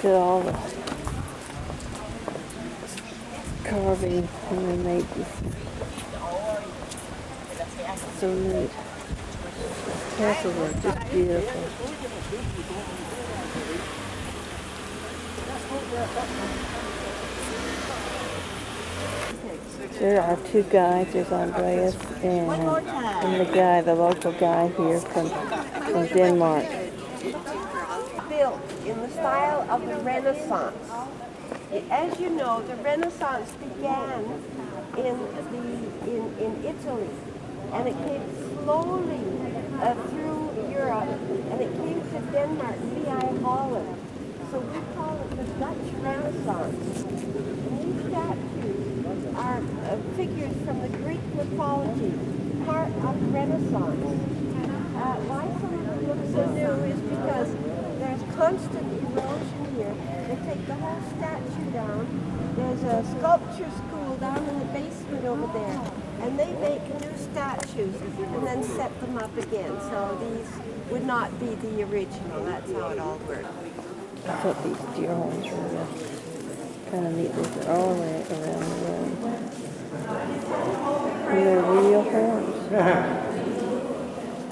Look at all the carving when they made this. So neat. Castles are just beautiful. There are two guys. There's Andreas and the guy, the local guy here from Denmark. Built in the style of the Renaissance. As you know, the Renaissance began in Italy, and it came slowly through Europe, and it came to Denmark via Holland. So we call it the Dutch Renaissance. And these statues are figures from the Greek mythology, part of Renaissance. Why some of them look so new is because there's constant erosion here. They take the whole statue down. There's a sculpture school down in the basement over there. And they make new statues and then set them up again. So these would not be the original. That's how it all works. I thought these deer horns were kind of neat. They're all around the room. And they're real horns.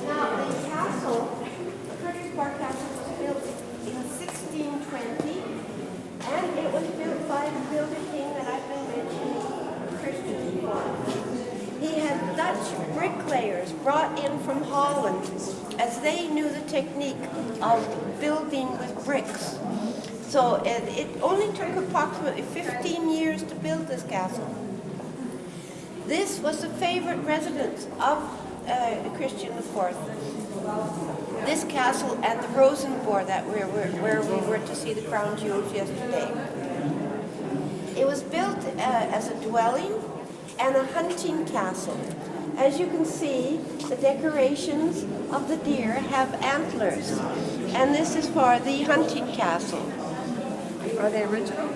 Now, the castle, Curtisbar Castle, was built in 1620, and it was built by the builder king that I've been mentioning, Christian IV. He had Dutch bricklayers brought in from Holland, as they knew the technique of building with bricks. So it only took approximately 15 years to build this castle. This was the favorite residence of Christian IV. This castle and the Rosenborg that where we were to see the crown jewels yesterday. It was built as a dwelling and a hunting castle. As you can see, the decorations of the deer have antlers, and this is for the hunting castle. Are they original?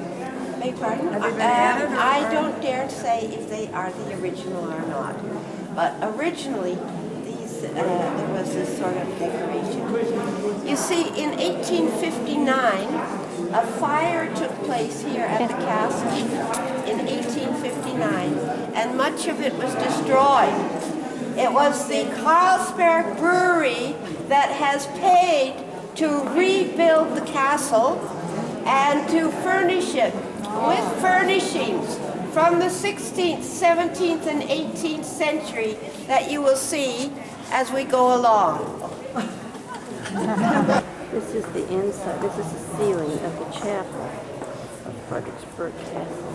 Beg pardon? Have they been added or- I don't dare to say if they are the original or not, but originally these there was this sort of decoration. You see, in 1859, a fire took place here at the castle in 1859, and much of it was destroyed. It was the Carlsberg Brewery that has paid to rebuild the castle and to furnish it with furnishings from the 16th, 17th, and 18th century that you will see as we go along. This is the inside. This is the ceiling of the chapel of Fredericksburg Castle.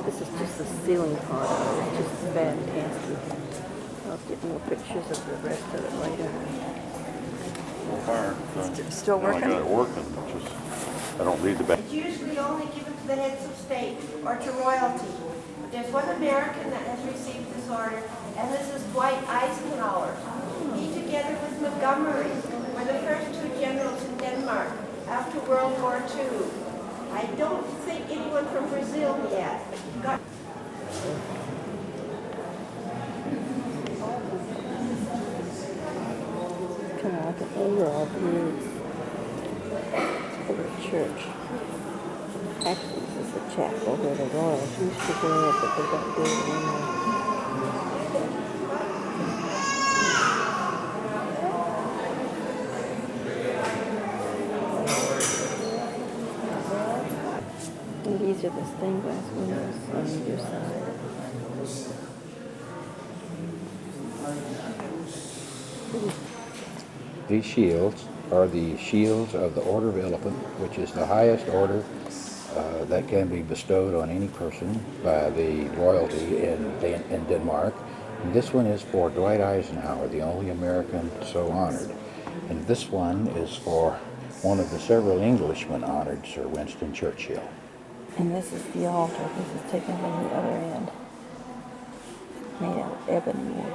This is just the ceiling part of it. It's just fantastic. I'll get more pictures of the rest of it later. Fire. Still working? I got it working. Just, I don't need the back. It's usually only given to the heads of state or to royalty. But there's one American that has received this order, and this is Dwight Eisenhower. He, together with Montgomery, were the first two generals in Denmark after World War II. I don't think anyone from Brazil yet. Got Kind of like an overall view of the church. Actually, this is the chapel where the royals used to go, but they don't do it anymore. And these are the stained glass windows on either side. These shields are the shields of the Order of Elephant, which is the highest order that can be bestowed on any person by the royalty in Denmark. And this one is for Dwight Eisenhower, the only American so honored. And this one is for one of the several Englishmen honored, Sir Winston Churchill. And this is the altar. This is taken from the other end. Made out of ebony wood.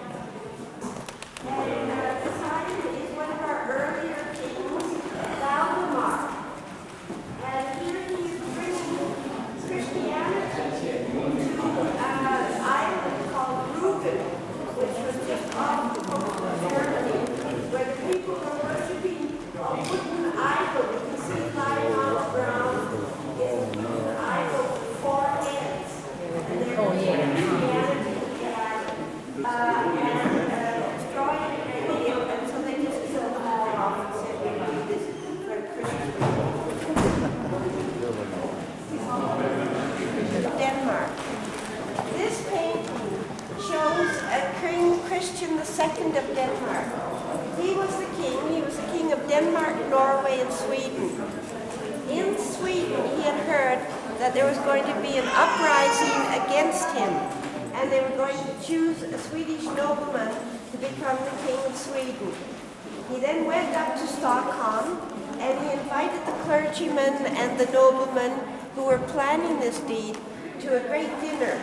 is one of our earlier kings, Valdemar. And here he is bringing Christianity to an island called Rügen, which was just off the coast of Germany, where the people were worshiping wooden idols. Denmark, Norway, and Sweden. In Sweden, he had heard that there was going to be an uprising against him, and they were going to choose a Swedish nobleman to become the king of Sweden. He then went up to Stockholm, and he invited the clergymen and the noblemen who were planning this deed to a great dinner.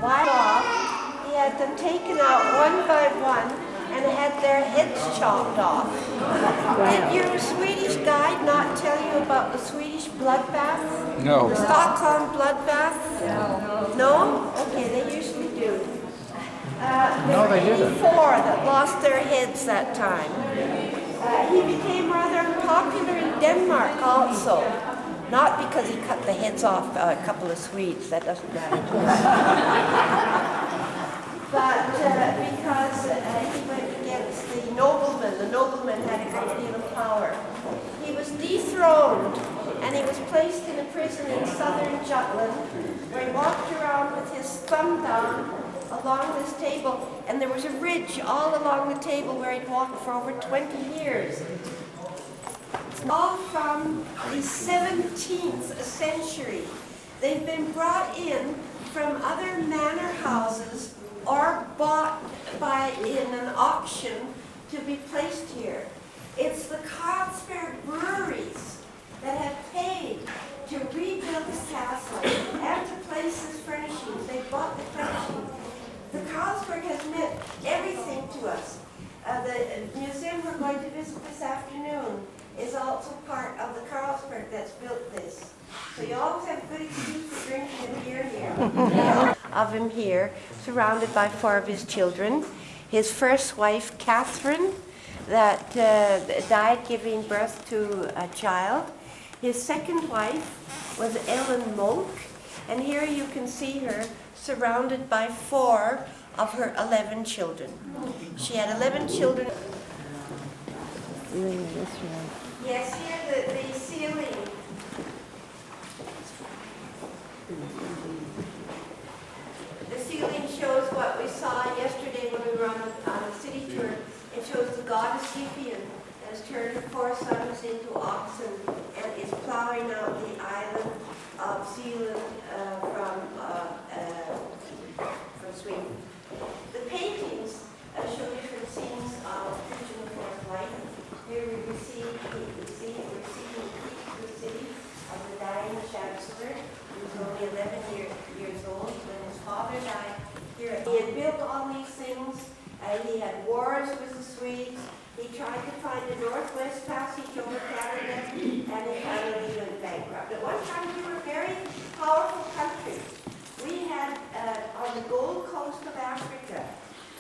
While off, he had them taken out one by one and had their heads chopped off. Did your Swedish guide not tell you about the Swedish bloodbath? No. The Stockholm bloodbath? No? Okay, they usually do. There were 84 that lost their heads that time. He became rather popular in Denmark also. Not because he cut the heads off a couple of Swedes, that doesn't matter to us. But because he went against the nobleman. The nobleman had a great deal of power. He was dethroned, and he was placed in a prison in southern Jutland, where he walked around with his thumb down along this table, and there was a ridge all along the table where he'd walked for over 20 years. All from the 17th century. They've been brought in from other manor houses or bought in an auction to be placed here. It's the Carlsberg breweries that have paid to rebuild this castle and to place this furnishings. They bought the furnishings. The Carlsberg has meant everything to us. The museum we're going to visit this afternoon is also part of the Carlsberg that's built this. So you always have a good excuse for drinking a beer here. Of him here, surrounded by 4 of his children. His first wife, Catherine, that died giving birth to a child. His second wife was Ellen Monk, and here you can see her surrounded by 4 of her 11 children. She had 11 children. Yes, here the ceiling. The ceiling shows what we saw yesterday when we were on a city tour. It shows the goddess Cyprian has turned her 4 sons into oxen and is plowing out the island of Zealand from Sweden. The paintings show different scenes of Christian IV life. Here we're seeing the city of the dying chancellor, who was only 11 years old when his father died. Here, he had built all these things. He had wars with the Swedes. He tried to find a northwest passage over Canada, and he finally went bankrupt. At one time, we were a very powerful country. We had, on the Gold Coast of Africa,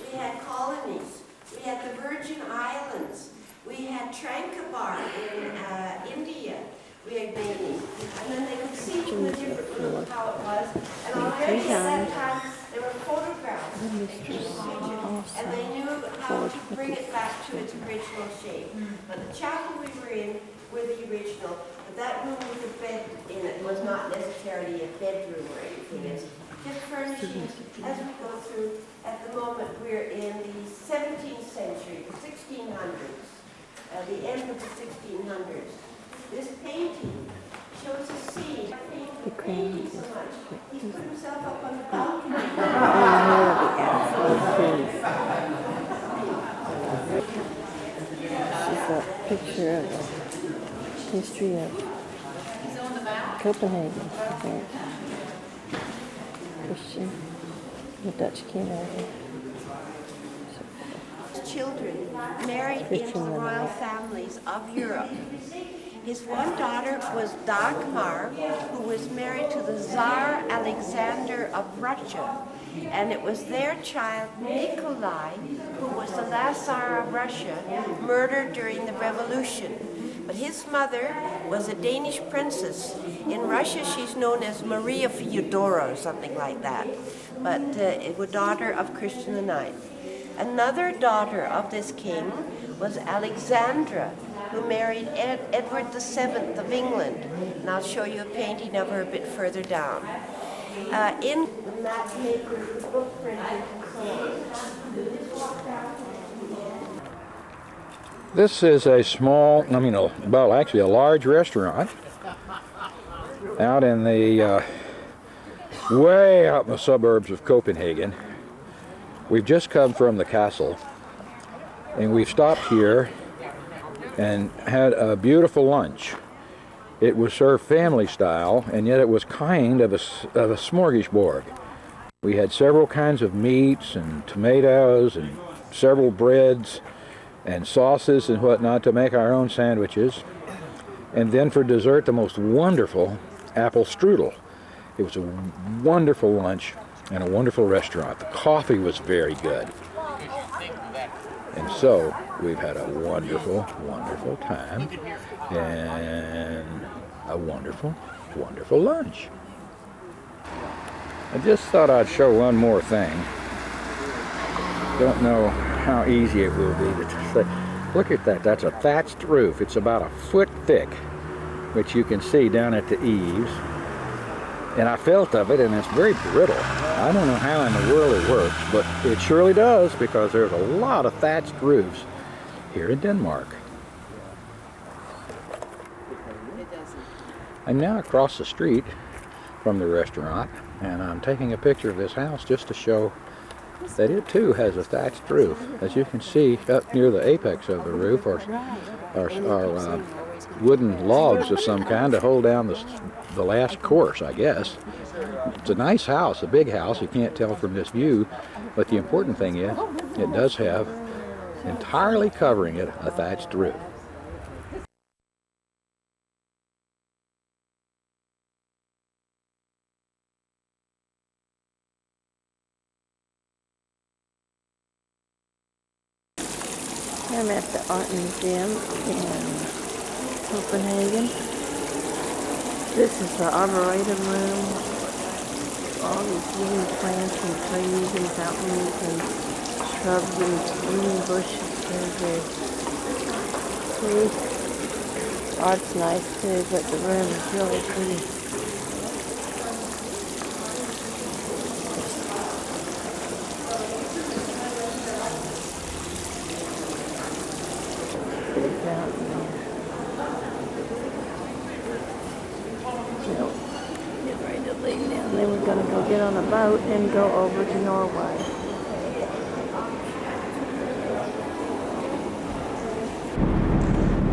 we had colonies. We had the Virgin Islands. We had Tranquebar in India. We had Benin. And then they could see from the different rooms how it was. And already at that time, there were photographs of the region, and they knew how to bring it back to its original shape. But the chapel we were in were the original. But that room with the bed in it was not necessarily a bedroom or anything. It's just furnishings as we go through. At the moment, we're in the 17th century, the 1600s, the end of the 1600s. This painting shows a scene. The painting so much. He's put himself up on the balcony. This is a picture of the history of Copenhagen. Christian, the Dutch king over here. Children married into the royal families of Europe. His one daughter was Dagmar, who was married to the Tsar Alexander of Russia. And it was their child, Nikolai, who was the last Tsar of Russia, murdered during the revolution. But his mother was a Danish princess. In Russia, she's known as Maria Fyodora or something like that. But it was daughter of Christian IX. Another daughter of this king was Alexandra, who married Edward VII of England. And I'll show you a painting of her a bit further down. In the mapmaker book printed, This is a small, well, actually a large restaurant out in the, way out in the suburbs of Copenhagen. We've just come from the castle, and we've stopped here and had a beautiful lunch. It was served family style, and yet it was kind of a smorgasbord. We had several kinds of meats and tomatoes and several breads and sauces and whatnot to make our own sandwiches. And then for dessert, the most wonderful apple strudel. It was a wonderful lunch and a wonderful restaurant. The coffee was very good. And so we've had a wonderful, wonderful time and a wonderful, wonderful lunch. I just thought I'd show one more thing. Don't know how easy it will be to say. Look at that. That's a thatched roof. It's about a foot thick, which you can see down at the eaves. And I felt of it, and it's very brittle. I don't know how in the world it works, but it surely does, because there's a lot of thatched roofs here in Denmark. I'm now across the street from the restaurant, and I'm taking a picture of this house just to show that it too has a thatched roof. As you can see, up near the apex of the roof are wooden logs of some kind to hold down the last course, I guess. It's a nice house, a big house. You can't tell from this view, but the important thing is it does have entirely covering it a thatched roof. I'm at the Art Museum in Copenhagen. This is the Arboretum room. All these living plants and trees and fountains and shrubs and green bushes. Very pretty. Art's nice too, but the room is really pretty. Get ready to leave now. Then we're going to go get on a boat and go over to Norway.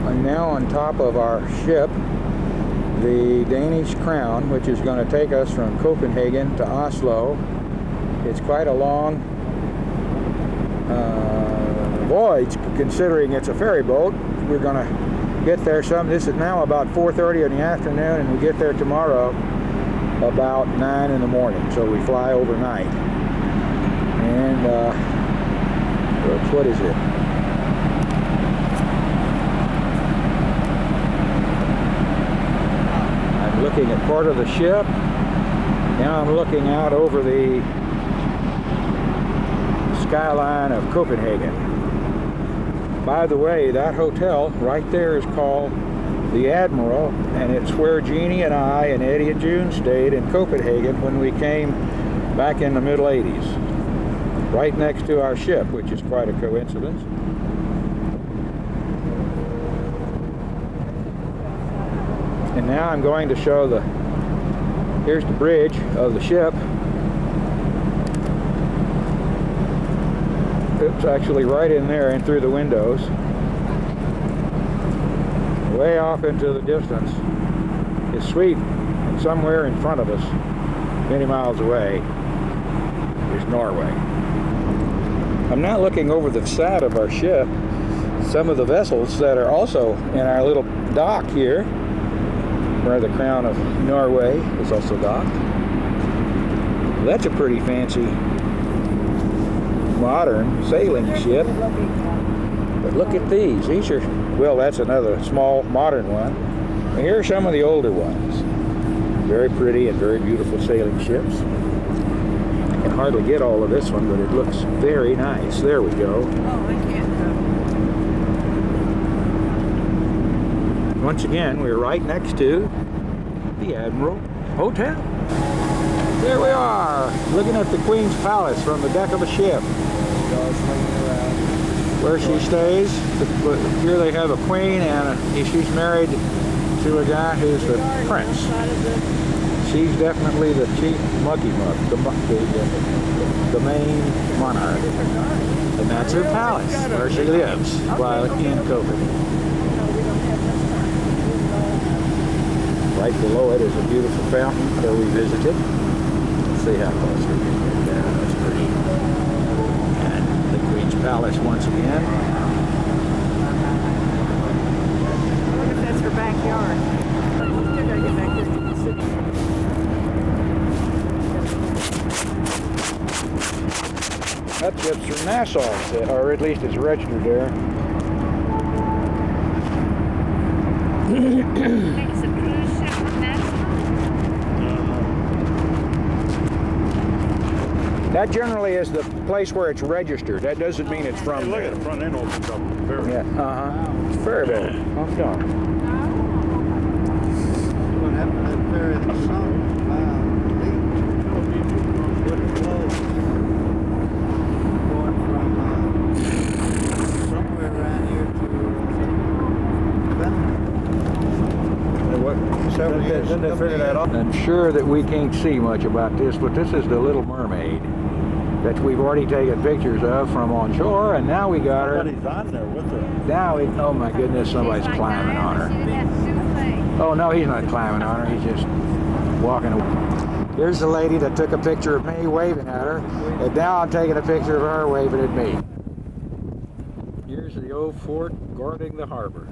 I'm now on top of our ship, the Danish Crown, which is going to take us from Copenhagen to Oslo. It's quite a long voyage, considering it's a ferry boat. We're going to get there this is now about 4:30 in the afternoon, and we get there tomorrow about 9 in the morning. So we fly overnight. And what is it? I'm looking at part of the ship. Now I'm looking out over the skyline of Copenhagen. By the way, that hotel right there is called the Admiral, and it's where Jeannie and I and Eddie and June stayed in Copenhagen when we came back in the middle 80s. Right next to our ship, which is quite a coincidence. And now I'm going to show here's the bridge of the ship. It's actually right in there and through the windows. Way off into the distance is Sweden, and somewhere in front of us, many miles away, is Norway. I'm now looking over the side of our ship, some of the vessels that are also in our little dock here, where the Crown of Norway is also docked. That's a pretty fancy modern sailing ship. But look at these. These are, well, that's another small modern one. And here are some of the older ones. Very pretty and very beautiful sailing ships. I can hardly get all of this one, but it looks very nice. There we go. Oh, I can't. Once again, we're right next to the Admiral Hotel. There we are, looking at the Queen's Palace from the deck of a ship. where she stays. But here they have a queen, and she's married to a guy who's the prince. She's definitely the chief mucky muck, the main monarch. And that's her palace, where she lives while in COVID. Right below it is a beautiful fountain where we visited. Let's see how close we can get there. That's pretty. And the Queen's Palace once again. I wonder if that's her backyard. But you still gotta get back there to the city. That ship's from Nassau, or at least it's registered there. It's a cruise ship from Nassau. That generally is the place where it's registered. That doesn't mean it's from Look there. at the front end opens up. Very Yeah, it's very bad. I'm done. What happened to that ferry this summer? Put it closed. Going from somewhere around here to Finland. Several years. Didn't they figure that out? I'm sure that we can't see much about this, but this is the Little Mermaid that we've already taken pictures of from on shore, and now we got her. Somebody's on there with her. Now, oh my goodness, somebody's climbing on her. Oh no, he's not climbing on her, he's just walking away. Here's the lady that took a picture of me waving at her, and now I'm taking a picture of her waving at me. Here's the old fort guarding the harbor.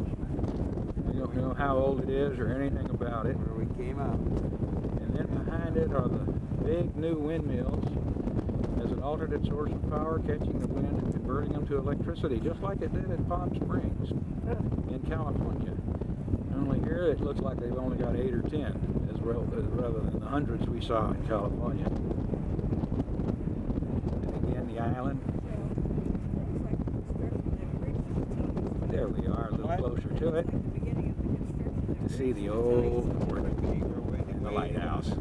We don't know how old it is or anything about it. Where we came out. And then behind it are the big new windmills as an alternate source of power, catching the wind and converting them to electricity, just like it did in Palm Springs in California. Only here it looks like they've only got 8 or 10, as well rather than the hundreds we saw in California. And again, the island. There we are, a little closer to it. To see the old fort and the lighthouse.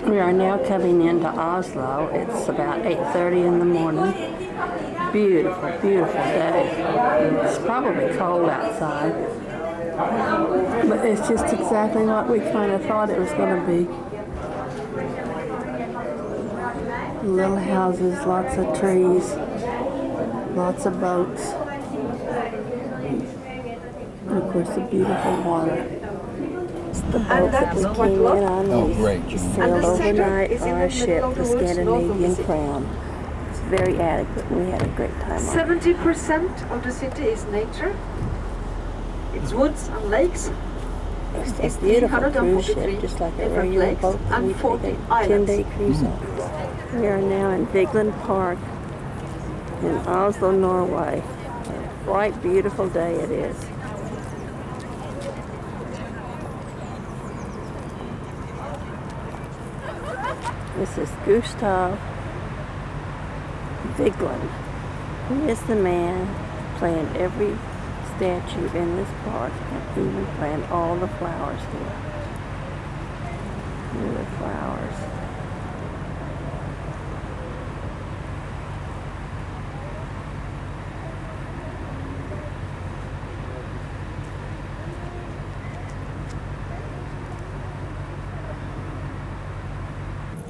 We are now coming into Oslo. It's about 8:30 in the morning. Beautiful, beautiful day. It's probably cold outside, but it's just exactly what we kind of thought it was going to be. Little houses, lots of trees, lots of boats, and of course the beautiful water. The boat that we came in on, we sailed overnight on a ship, the Scandinavian Crown. It's very adequate, and we had a great time on it. 70% of the city is nature. It's woods and lakes. It's a beautiful cruise ship, just like a regular boat that we take a 10-day cruise on. We are now in Vigeland Park in Oslo, Norway. A bright, beautiful day it is. This is Gustav Vigeland. He is the man who planned every statue in this park and even planned all the flowers here. Here are the flowers.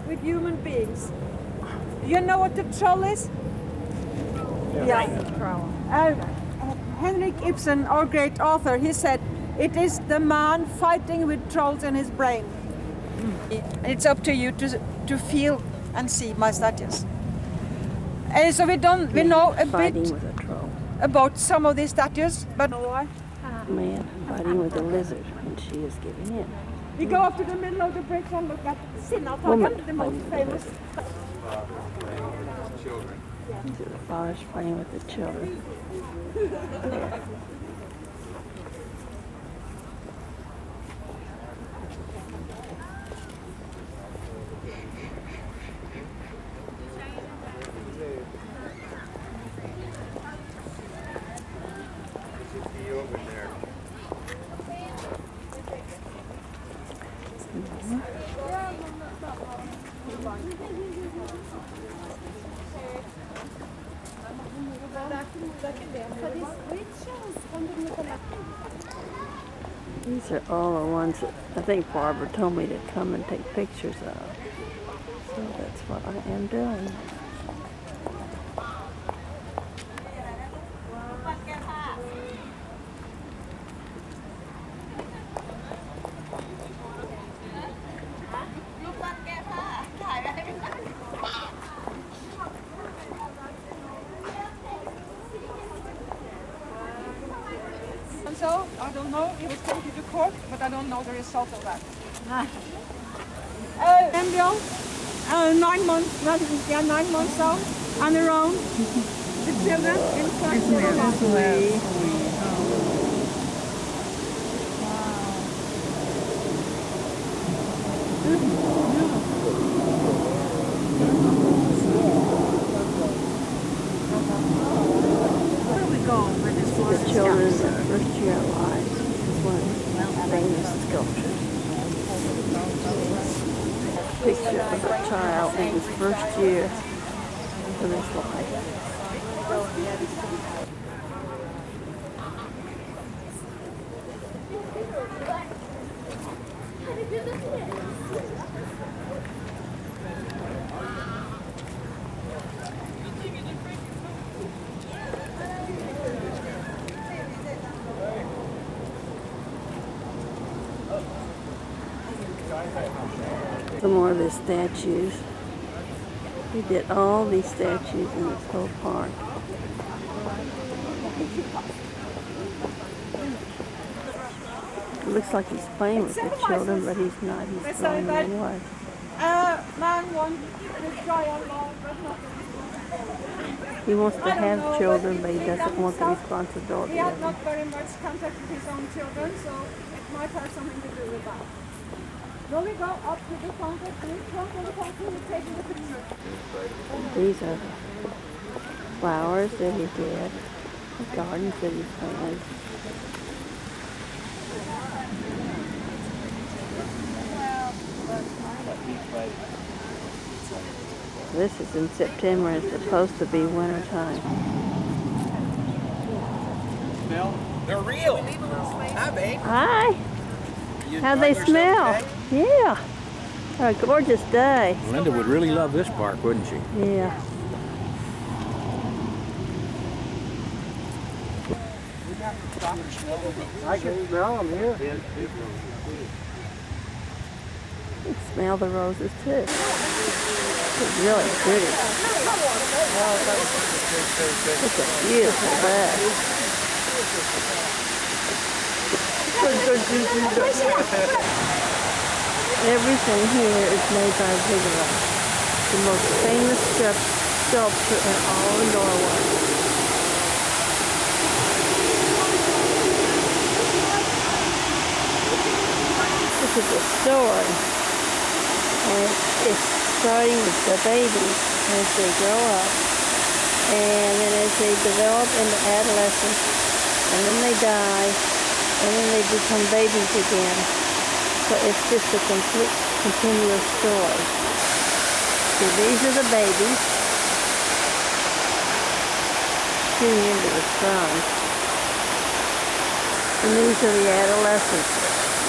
With human beings. You know what the troll is? Yeah. Henrik Ibsen, our great author, he said, it is the man fighting with trolls in his brain. It's up to you to feel and see my statues. And so we know a Fighting bit with a troll. about some of these statues, but Man fighting with a lizard when she is giving in. we go up to the middle of the bridge and look at Woman Sinnataggen, the most fighting with famous. These are the fathers playing with the children. There. These are all the ones that I think Barbara told me to come and take pictures of. So that's what I am doing. And so, I don't know, he was taken to court, but I don't know the result of that. Embryo, 9 months, 9 months old, on their own. The children in front of their The children's first year of life. This is one of the famous sculptures. Picture of a child in his first year of his life. Some more of the statues. We did all these statues in this whole park. It looks like he's playing with the children, but he's not. He's throwing them away. Man won the trial law, but not He wants to have children, but he doesn't want the responsibility he had of not them. very much contact with his own children, so it might have something to do with that. Will we go up to the counter, please? Front of the counter, we're taking the picture. These are the flowers that he did, the gardens that he planted. This is in September. It's supposed to be winter time. They're real. Hi, babe. Hi. You How'd they enjoying smell? yourself today? Yeah. A gorgeous day. Linda would really love this park, wouldn't she? Yeah. I can smell them here. You can smell the roses too. It's really pretty. It's a beautiful bed. Everything here is made by Vigela, the most famous sculpture in all of Norway. This is a story, and it's starting with the babies as they grow up, and then as they develop into adolescence, and then they die, and then they become babies again. So it's just a complete, continuous story. So these are the babies shooting into the sun. And these are the adolescents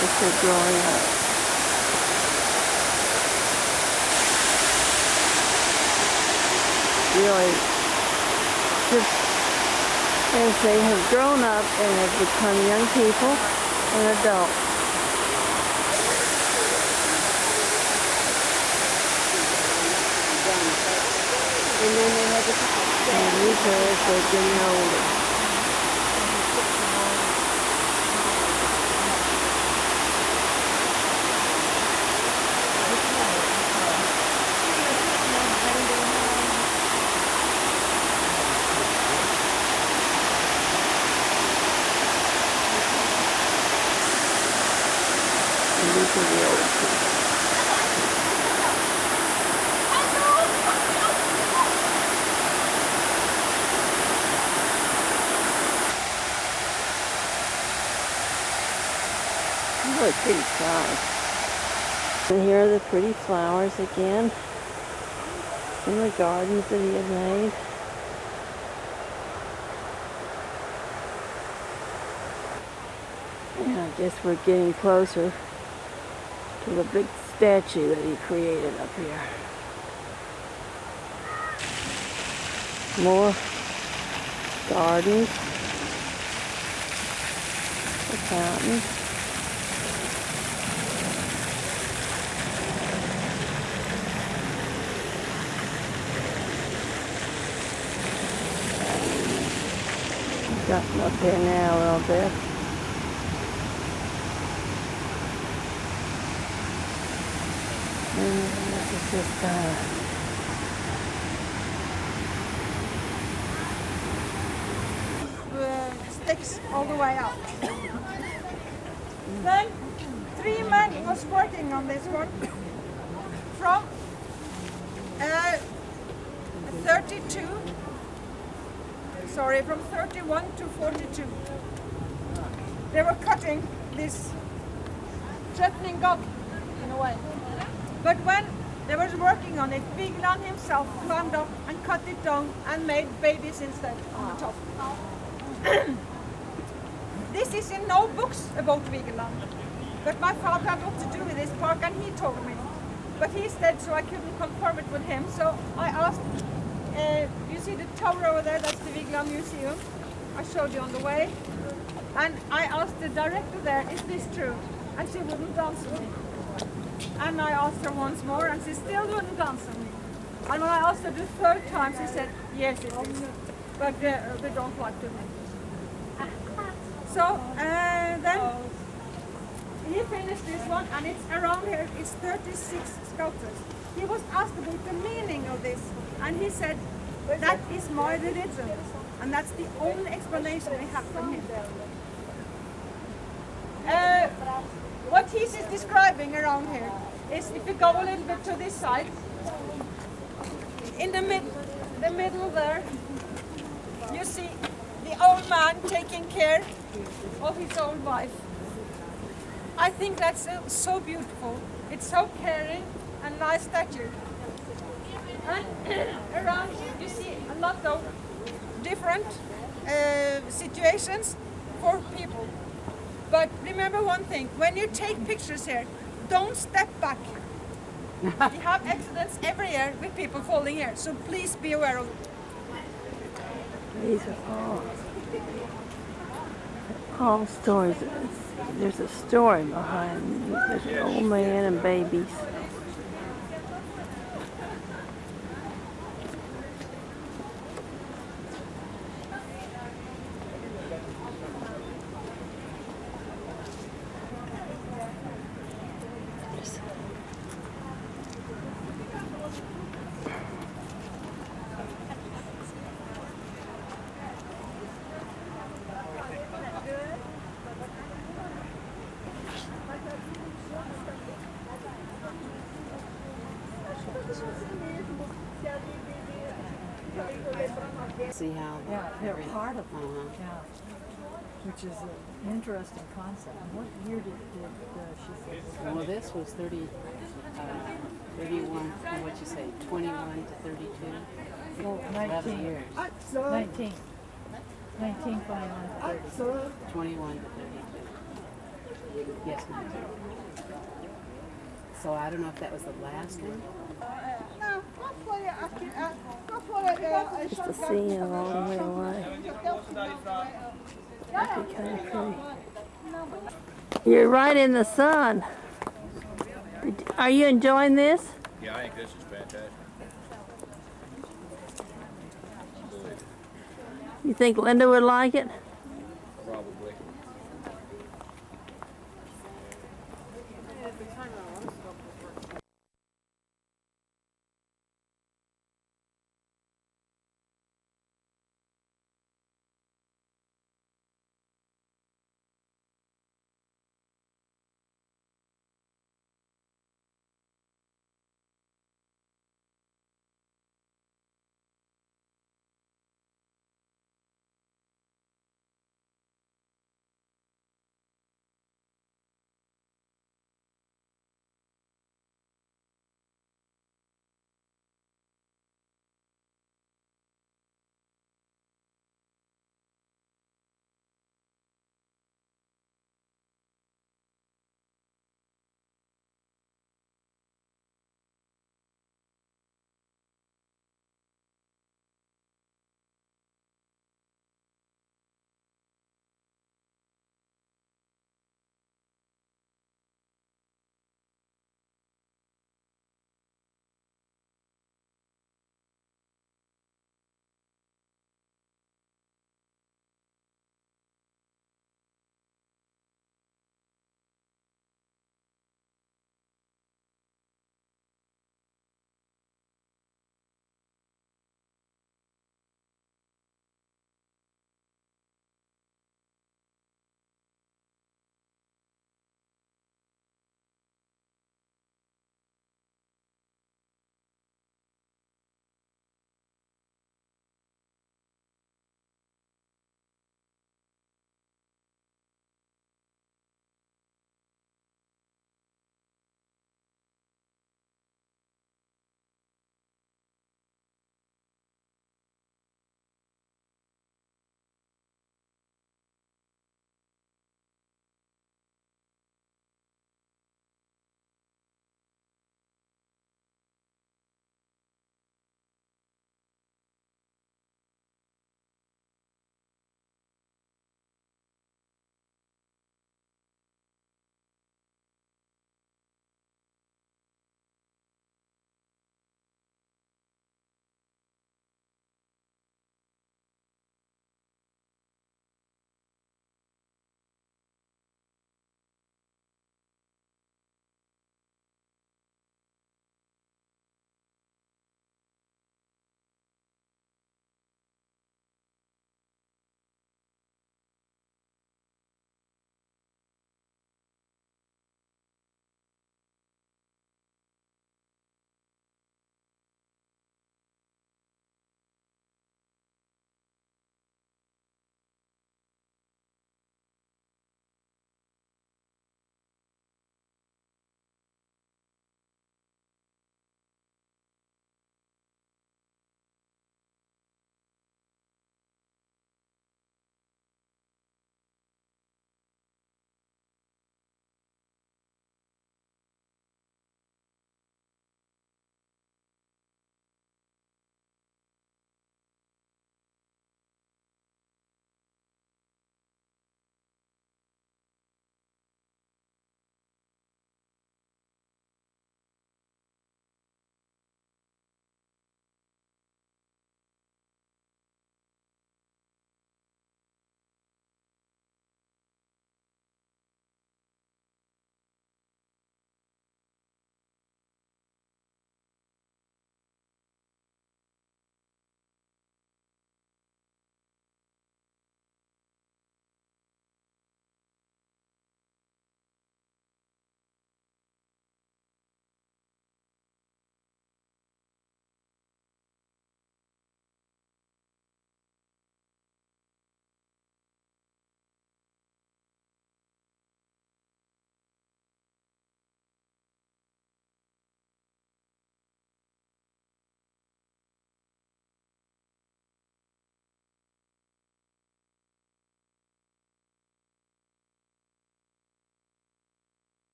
as they're growing up. Really, just as they have grown up and have become young people and adults. And then they have and these are as they're getting older. And these are the old people. Really pretty size. And here are the pretty flowers again in the gardens that he had made. Guess we're getting closer to the big statue that he created up here. More gardens, a fountain. Gotten up here now a little bit. And this is just sticks all the way up. Then 3 men was working on this one from 31 to 42. They were cutting this threatening God in a way. But when they were working on it, Vigeland himself climbed up and cut it down and made babies instead on the top. This is in no books about Vigeland. But my father had what to do with this park and he told me. But he's dead, so I couldn't confirm it with him. So I asked, you see the tower over there, that's the Vigeland Museum. I showed you on the way. And I asked the director there, is this true? And she wouldn't answer me. And I asked her once more and she still wouldn't answer me. And when I asked her the third time, she said, yes it is. But they don't like to me. So then he finished this one and it's around here, it's 36 sculptures. He was asked about the meaning of this and he said, that is my religion. And that's the only explanation we have from him. What he's describing around here is, if you go a little bit to this side, in the middle there, you see the old man taking care of his old wife. I think that's so beautiful. It's so caring and nice statue. And around here you see a lot of different situations for people. But remember one thing, when you take pictures here, don't step back. We have accidents every year with people falling here, so please be aware of it. These are all stories. There's a story behind. There's an old man and babies. See how they're part of it. Yeah, which is an interesting concept. And what year did she say? Well, this was 31, what'd you say, 21 to 32? Oh, 11 years. 19. 21 to 30. 21 to 32. Yes, 19. So I don't know if that was the last one. Just the sea a long way away. That'd be kind of pretty. You're right in the sun. Are you enjoying this? Yeah, I think this is fantastic. You think Linda would like it?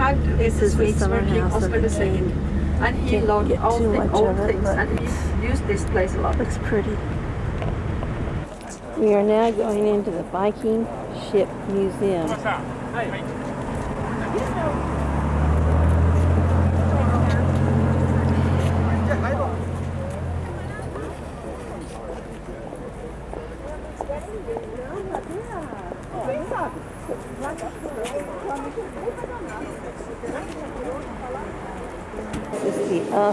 time to This is the States summer where King house of Oscar the II. king. And he Can't loved get all too the much old of it, things, but and he used this place a lot. looks pretty. We are now going into the Viking Ship Museum. This is the or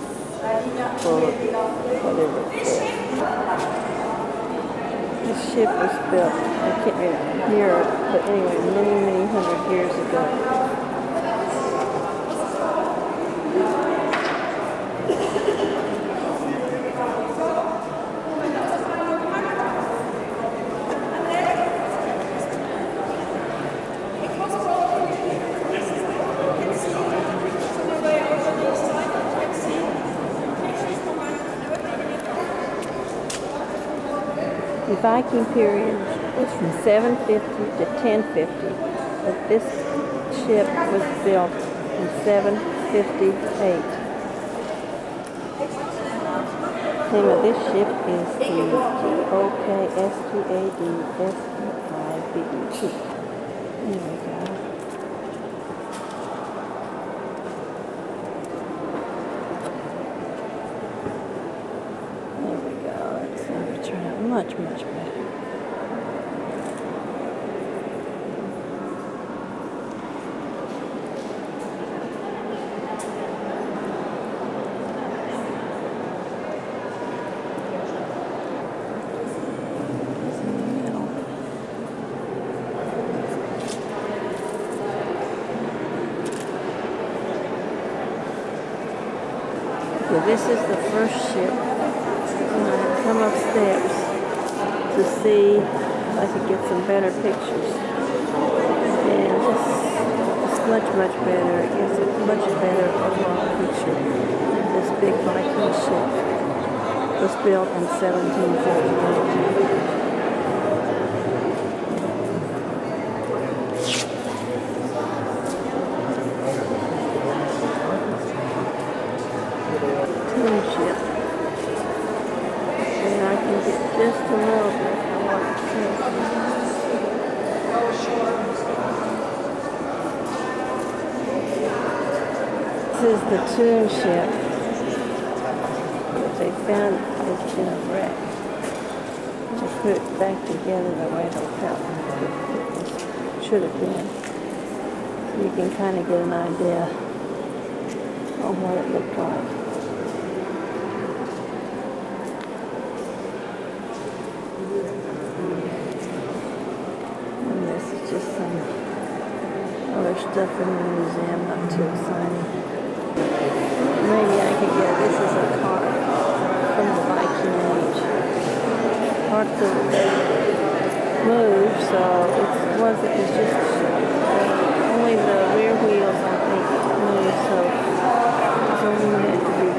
whatever it's called. This ship was built, I can't remember here, but anyway, many, many hundred years ago. The Viking period was from 750 to 1050, but this ship was built in 758. The name of this ship is the Gokstadseivet. There we go. There we go. It's going to turn out much, much better. Okay, this is the first ship. I'm going to come up steps to see if I could get some better pictures. And it's much, much better. It gives a much better overall picture. This big Viking ship was built in 1758. Ship. And I can get just a little bit of what it says. This is the tune ship that they found it in a wreck. They put it back together the way they felt it should have been. So you can kind of get an idea of what it looked like. Just some other stuff in the museum, not too exciting. Maybe I could get, this is a car from the Viking Age. Parts of it moved, so it's just only the rear wheels I think moved, so it's only meant to be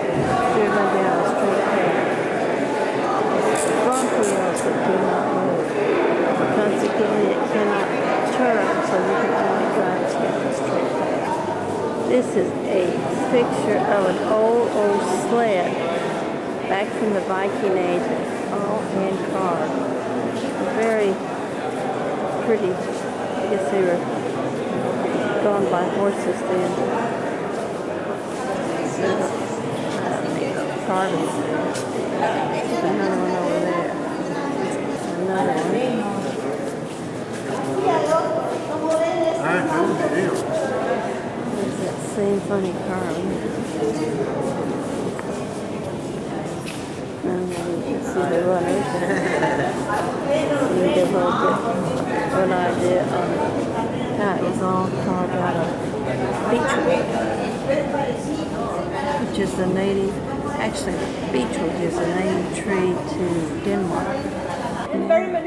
driven down a straight path. It's the front wheels that do not move. Consequently, it cannot turn, so you can only drive it down a straight path. This is a picture of an old sled back from the Viking Age, all hand carved. Very pretty. I guess they were gone by horses then. Carvings there. There's another one over there. Another one. There's that same funny carving. And then you can see the runners. You get a little bit of an idea of how it was all carved out of beechwood, which is the native, actually beechwood is a native tree to Denmark. Now in the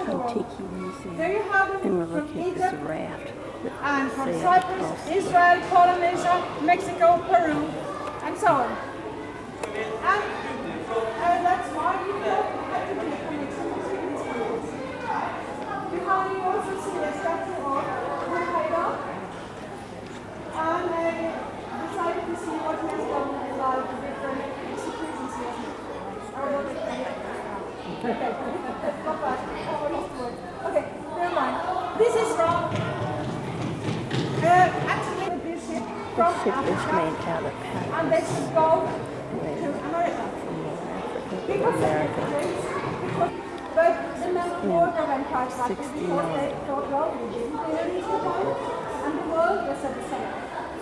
Kontiki Museum, and we're looking at this raft. And from Cyprus, Israel, Polynesia, Mexico, Peru, and so on. And that's why you have to do You can also see the statue of Buddha. And I decided to see what he has done in life, the different institutions he has made. Okay. Not bad. Okay, never mind. This is from actually this ship The from ship is Africa, made out of and they paddles. should go Made to America. from Africa to People said America. but the men of war went quite back 60 because they thought, well, we didn't do it easy time, and the world was at the same.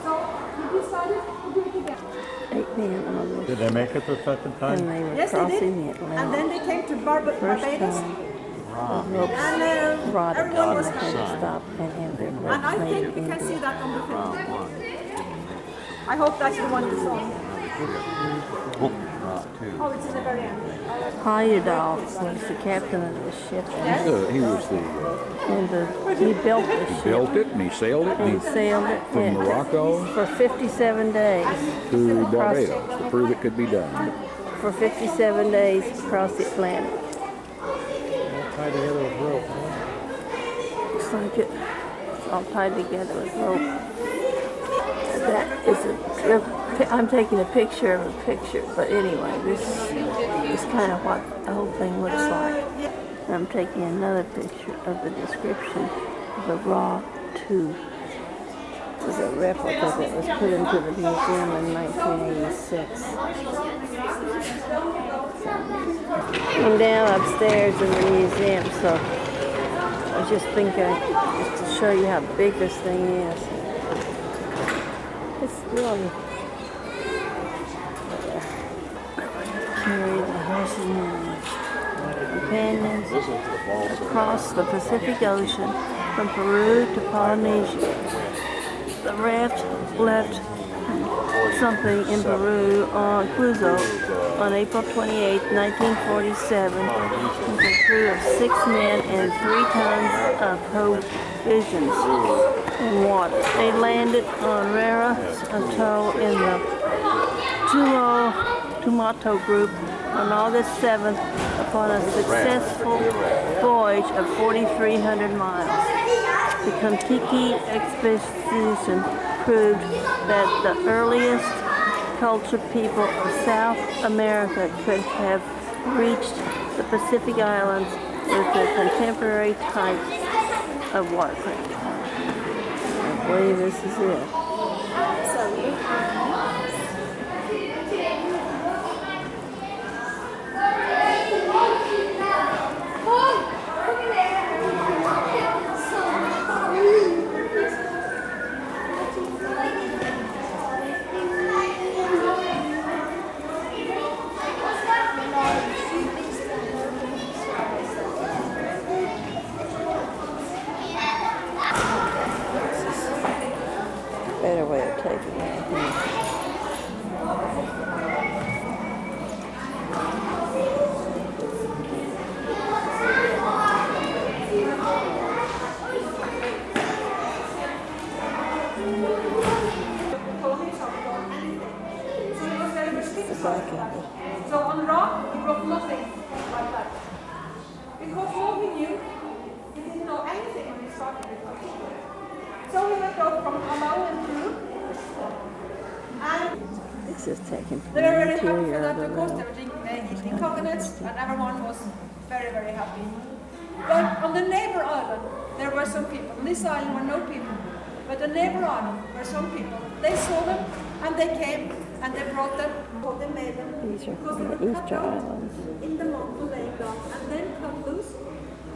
So we decided to do it again. 8 men on this Did they make it the second time? and they were Yes, they crossing did. the And then Atlantic. they came to First Barbados, time, the ropes and rotted everyone and was they had to happy. stop and have their And ropes I made think in you can see India. that on the film. I hope that's the one you saw. Oh, it's in the very end. Hayudal was the captain of the ship, Yes? He was the, and he built the he ship built it and he sailed it and and he, sailed it from and Morocco for 57 days. to Barbados to prove it could be done. For 57 days across the Atlantic. Tied together with rope. Looks like it. It's all tied together with rope. That is I'm taking a picture of a picture, but anyway, this is kind of what the whole thing looks like. I'm taking another picture of the description of the raw tube. It was a replica that was put into the museum in 1986. I'm down upstairs in the museum, so I was just thinking, just to show you how big this thing is. It's really carry the horses and companions across the Pacific Ocean from Peru to Polynesia. The raft left something in Peru on Cuzco on April 28, 1947, with a crew of 6 men and 3 tons of provisions and water. They landed on Rara Atoll in the Tumato group on August 7th upon a successful voyage of 4,300 miles. The Kontiki expedition proved that the earliest cultured people of South America could have reached the Pacific Islands with the contemporary type of watercraft. I believe this is it. Better way of taking it, I think. So on rock, he wrote nothing like that. Because all he knew, he didn't know anything when he started with us. So he went out from Palau and Peru. And This is taken from they the were very happy for interior that of the because room. they were eating coconuts and everyone was very, very happy. But on the neighbor island, there were some people. On this island were no people. But the neighbor island were some people. They saw them and they came and they brought them. What they made them. These are because from they the were cut Easter down Islands. in the mountain laying down and then cut loose.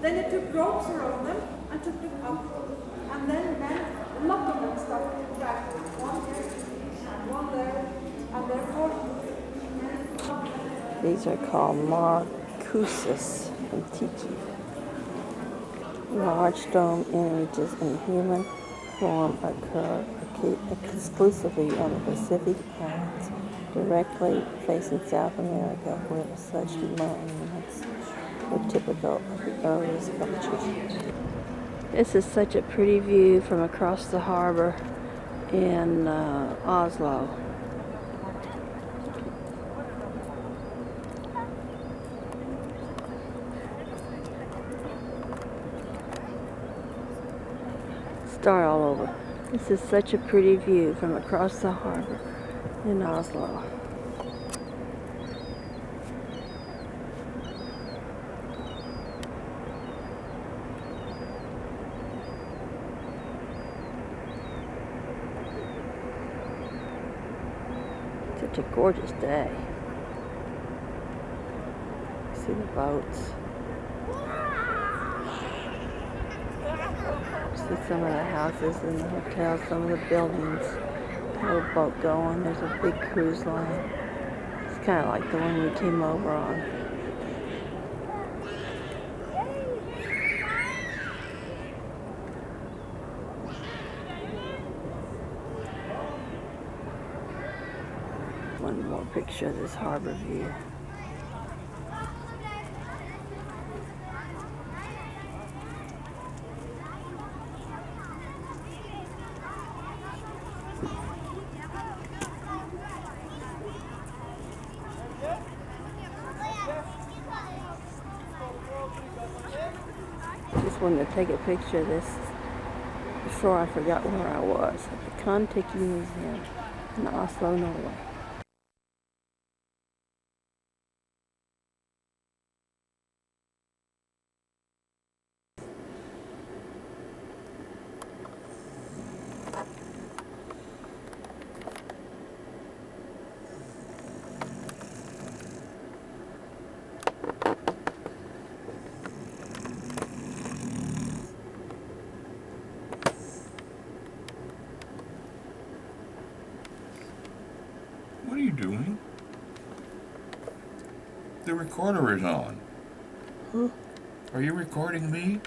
Then they took ropes around them and took them up. And then a lot of them started back. One here and one there. And therefore, These are called marcuses from Tiki. Large stone images in human form occur exclusively on the Pacific Islands, directly facing South America, where such monuments were typical of the earliest cultures. This is such a pretty view from across the harbor in Oslo. Star all over. This is such a pretty view from across the harbor in Oslo. Such a gorgeous day. See the boats. See some of the houses and the hotels, some of the buildings. Little boat going. There's a big cruise line. It's kind of like the one we came over on. One more picture of this harbor view. Just wanted to take a picture of this before I forgot where I was, at the Kon-Tiki Museum in Oslo, Norway. What are you doing? The recorder is on. Huh? Are you recording me?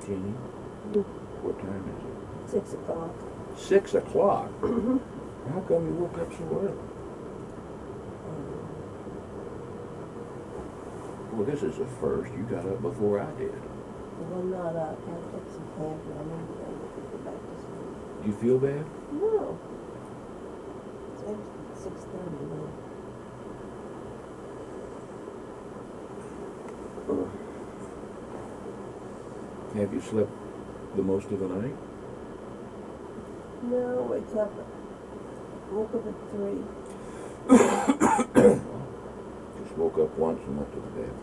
Jeannie, what time is it? 6 o'clock. 6 o'clock? How come you woke up so early? Well, this is a first. You got up before I did. Well, I'm not up. I took some pamphlet. I'm going to go back to sleep. Do you feel bad? No. It's actually 6:30 now. Have you slept the most of the night? No, wake up. Woke up at 3. Just woke up once and went to the bed.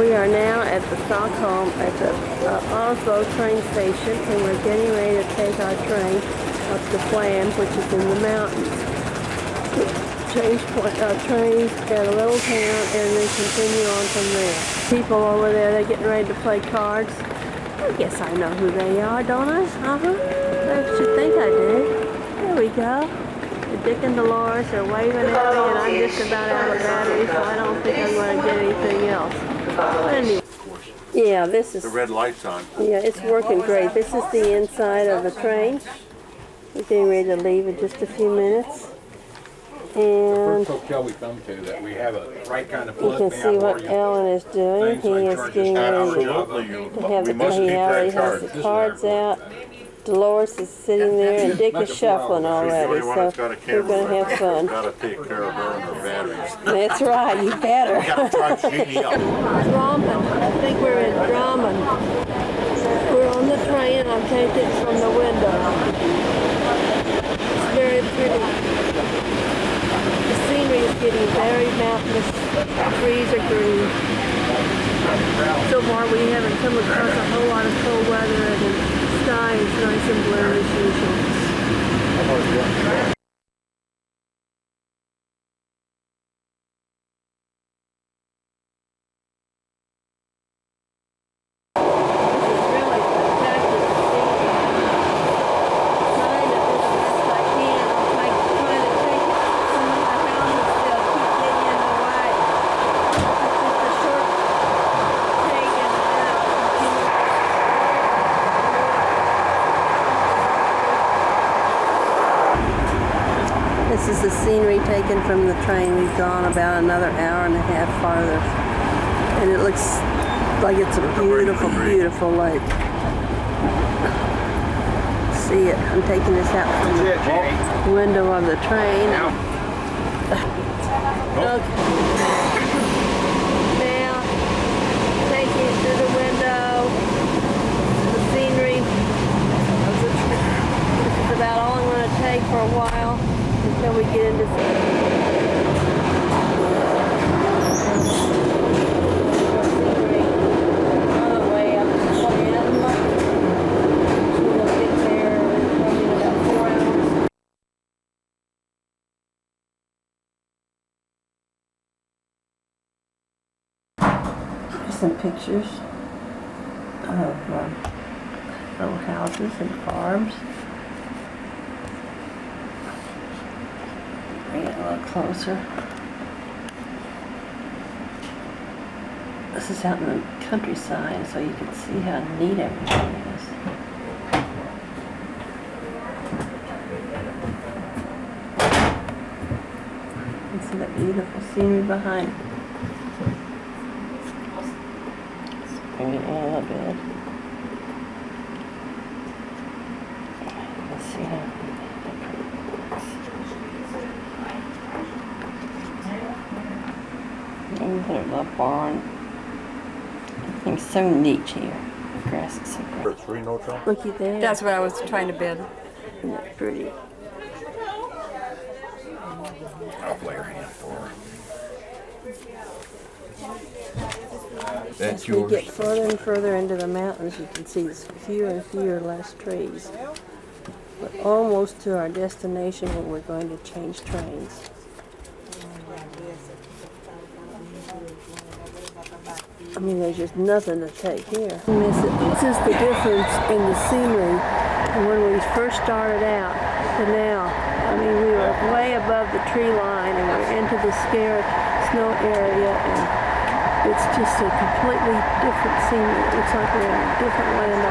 We are now at the Stockholm, at the Oslo train station, and we're getting ready to take our train up to Flam, which is in the mountains. Change trains at a little town and then continue on from there. People over there, they're getting ready to play cards. I guess I know who they are, don't I? I should think I do. There we go. Dick and Dolores are waving at me, and I'm just about out of battery, so I don't think I'm going to get anything else. But anyway. Yeah, this is... The red light's on. Yeah, it's working great. This is the inside of the train. We're getting ready to leave in just a few minutes. And First hotel we come to that we have a right kind of you can see what Alan is doing. He is getting ready to have the play. He already has the cards out. Dolores is sitting there and Dick is shuffling already, so we're going to have fun. Gotta take care of her and her batteries. That's right, you better. Drammen. I think we're in Drammen. We're on the train. I'm taking it from the window. It's very pretty. The scenery is getting very mountainous. The trees are green. So far we haven't come across a whole lot of cold weather, and the sky is nice and blue as usual. This is the scenery taken from the train. We've gone about another hour and a half farther. And it looks like it's a beautiful, beautiful lake. See it. I'm taking this out from the window of the train. Okay. Now, taking it through the window. The scenery of the train. This is about all I'm going to take for a while. Until we get into scenery. On the way up to Flam. We'll get there probably in about 4 hours. Some pictures of little houses and farms. Bring it a little closer. This is out in the countryside, so you can see how neat everything is. You can see that beautiful scenery behind. Let's bring it in a little bit. Let's see how. There's a barn. Everything's so neat here. The grass is so pretty. Looky there. That's what I was trying to bid. Isn't that pretty? I'll play her hand for her. That's As we get further and further into the mountains, you can see fewer and fewer less trees. We're almost to our destination where we're going to change trains. I mean, there's just nothing to take here. This is the difference in the scenery from when we first started out to now. I mean, we were way above the tree line and we're into the snow area, and it's just a completely different scenery. It looks like we're in a different land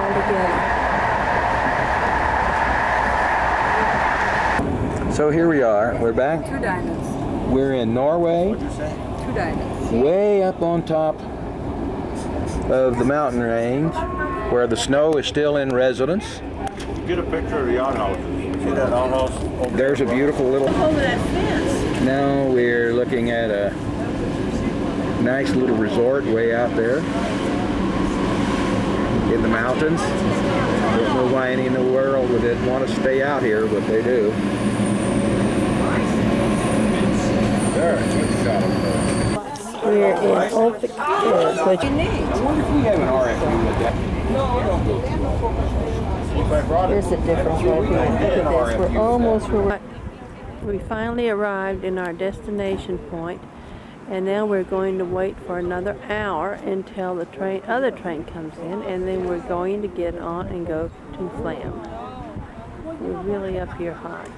altogether. So here we are. We're back. Two diamonds. We're in Norway. Two diamonds. Way up on top of the mountain range where the snow is still in residence. Get a picture of the outhouses. See that outhouse? There's a beautiful little... Over that fence. Now we're looking at a nice little resort way out there in the mountains. Don't know why any in the world would want to stay out here, but they do. We're in Oak, but you need. I wonder if we have an RFU with that. There's a difference right here. Look at this. We're almost where we finally arrived in our destination point, and now we're going to wait for another hour until the other train comes in, and then we're going to get on and go to Flam. We're really up here high.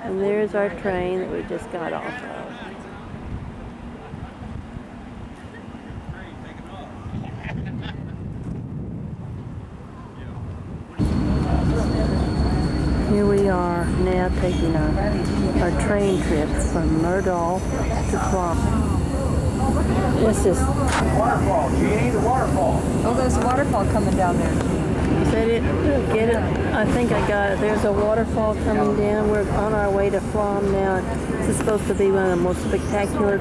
And there's our train that we just got off of. Here we are now taking our train trip from Murdoch to Flam. This is Waterfall, Jeannie, the waterfall. Oh, there's a waterfall coming down there. Is that it? Get it? I think I got it. There's a waterfall coming down. We're on our way to Flam now. This is supposed to be one of the most spectacular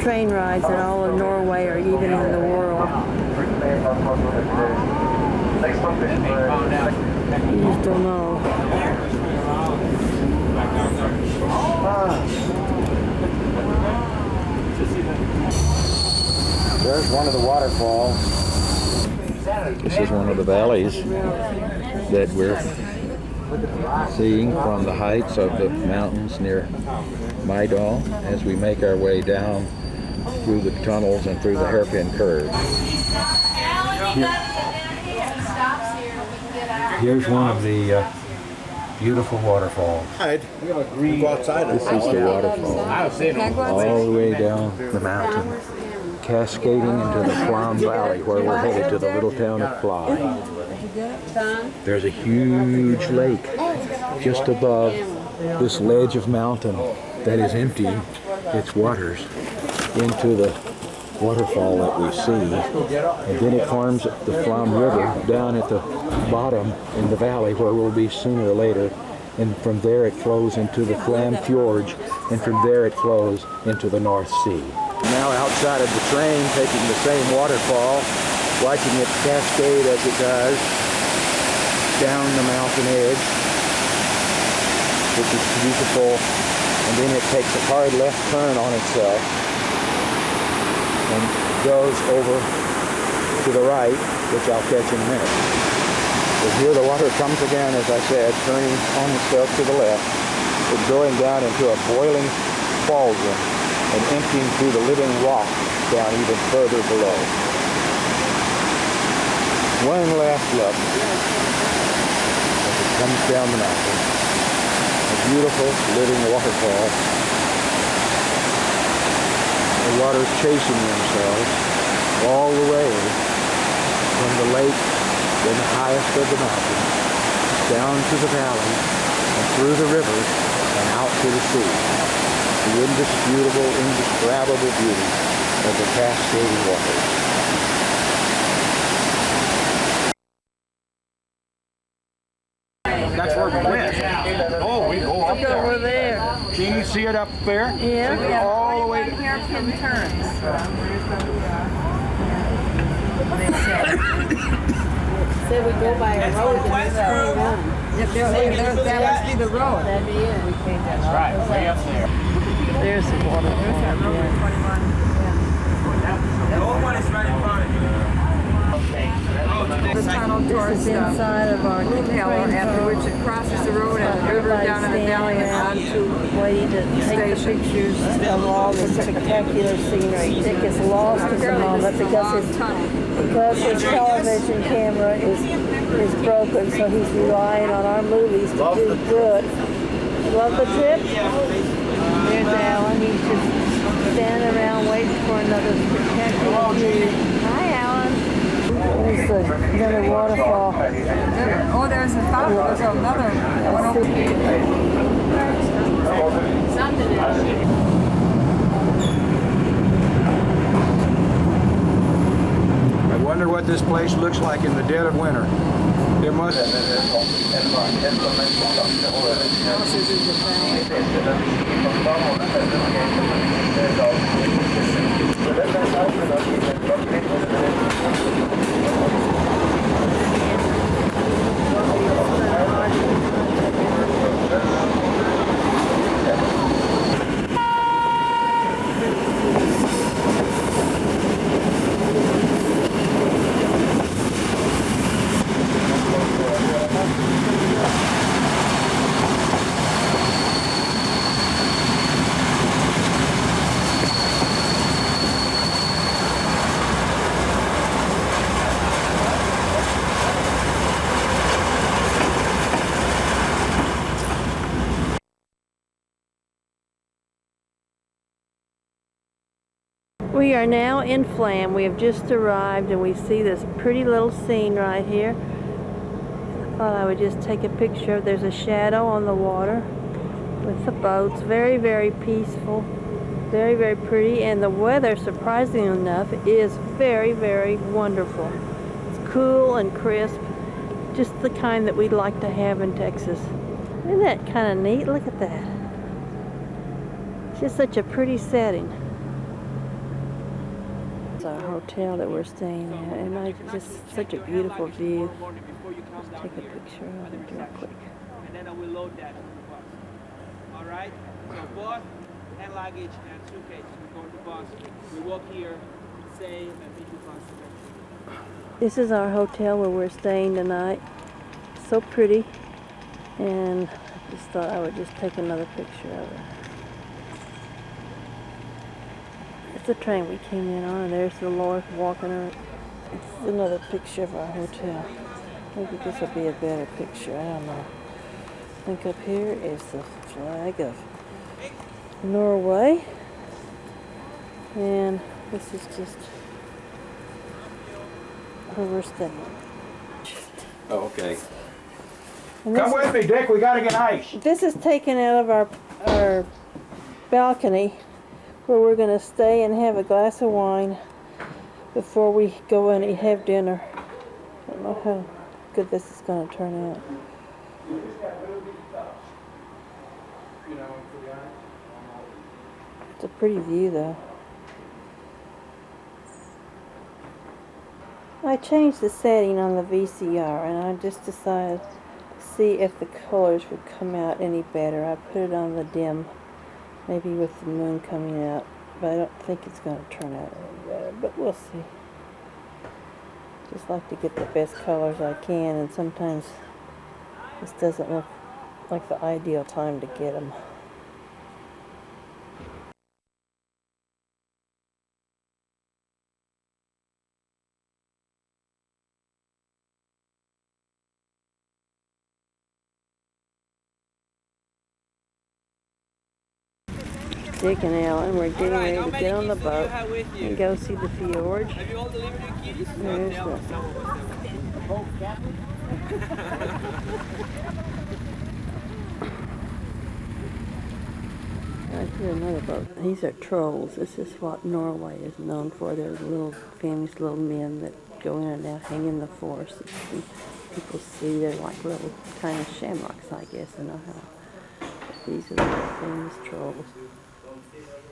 train rides in all of Norway or even in the world. You just don't know. There's one of the waterfalls. This is one of the valleys that we're seeing from the heights of the mountains near Mydal as we make our way down through the tunnels and through the hairpin curve. Here's one of the beautiful waterfalls. Go outside. This is the waterfall, all the way down the mountain, cascading into the Flam Valley, where we're headed to the little town of Fly. There's a huge lake just above this ledge of mountain that is emptying its waters into the waterfall that we see, and then it forms the Flam River down at the bottom in the valley where we'll be sooner or later, and from there it flows into the Flam Fjords, and from there it flows into the North Sea. Now outside of the train, taking the same waterfall, watching it cascade as it does down the mountain edge, which is beautiful, and then it takes a hard left turn on itself and goes over to the right, which I'll catch in a minute. But here the water comes again, as I said, turning on itself to the left. It's going down into a boiling cauldron and emptying through the living rock down even further below. One last look as it comes down the mountain. A beautiful living waterfall. The water's chasing themselves all the way from the lake, in the highest of the mountains, down to the valley, and through the rivers, and out to the sea. The indisputable, indescribable beauty of the cascading waters. That's where we went. Oh, we go up there. Over there. Can you see it up there? Yeah. All the way. Hairpin turns. Say we go by a road and it's turn one. That must be the road. That'd be it. That's right, way up there. There's the water. There's that road at 21. The old one is right in front of you. The tunnel towards This is inside of our hill, after which it crosses the road and the river down in the valley and onto waiting to take the pictures of all the spectacular scenery. Dick is lost at the moment because his television camera is broken, so he's relying on our movies to do good. Love the trip? There's Alan. He's just standing around waiting for another spectacular view. Hi, Alan. There's another waterfall. Oh, there's a fountain. There's another one over here. I wonder what this place looks like in the dead of winter. It must. We are now in Flam. We have just arrived and we see this pretty little scene right here. I thought I would just take a picture. There's a shadow on the water with the boats. Very, very peaceful. Very, very pretty. And the weather, surprisingly enough, is very, very wonderful. It's cool and crisp. Just the kind that we'd like to have in Texas. Isn't that kind of neat? Look at that. It's just such a pretty setting. It's our hotel that we're staying at, and just such a beautiful view. Let's take a picture of it real quick. And then I will load that on the bus. All right? So both hand luggage and suitcase. We go to the bus. We walk here, say, and meet the bus. This is our hotel where we're staying tonight. So pretty, and I just thought I would just take another picture of it. It's the train we came in on, and there's the Lord walking her. This is another picture of our hotel. Maybe this will be a better picture, I don't know. I think up here is the flag of Norway, and this is just where we're staying. Oh, okay. Come with me, Dick. We gotta get ice. This is taken out of our balcony where we're going to stay and have a glass of wine before we go in and have dinner. I don't know how good this is going to turn out. It's a pretty view though. I changed the setting on the VCR and I just decided to see if the colors would come out any better. I put it on the dim, maybe with the moon coming out, but I don't think it's going to turn out any better, but we'll see. Just like to get the best colors I can, and sometimes this doesn't look like the ideal time to get them. Dick and Alan, we're getting ready to get on the boat and go see the fjord. Have you all delivered your keys? There's the right here, another boat. These are trolls. This is what Norway is known for. They're little, famous little men that go in and out, hang in the forest. And people see they're like little kind of shamrocks, I guess, in Ohio. These are the famous trolls.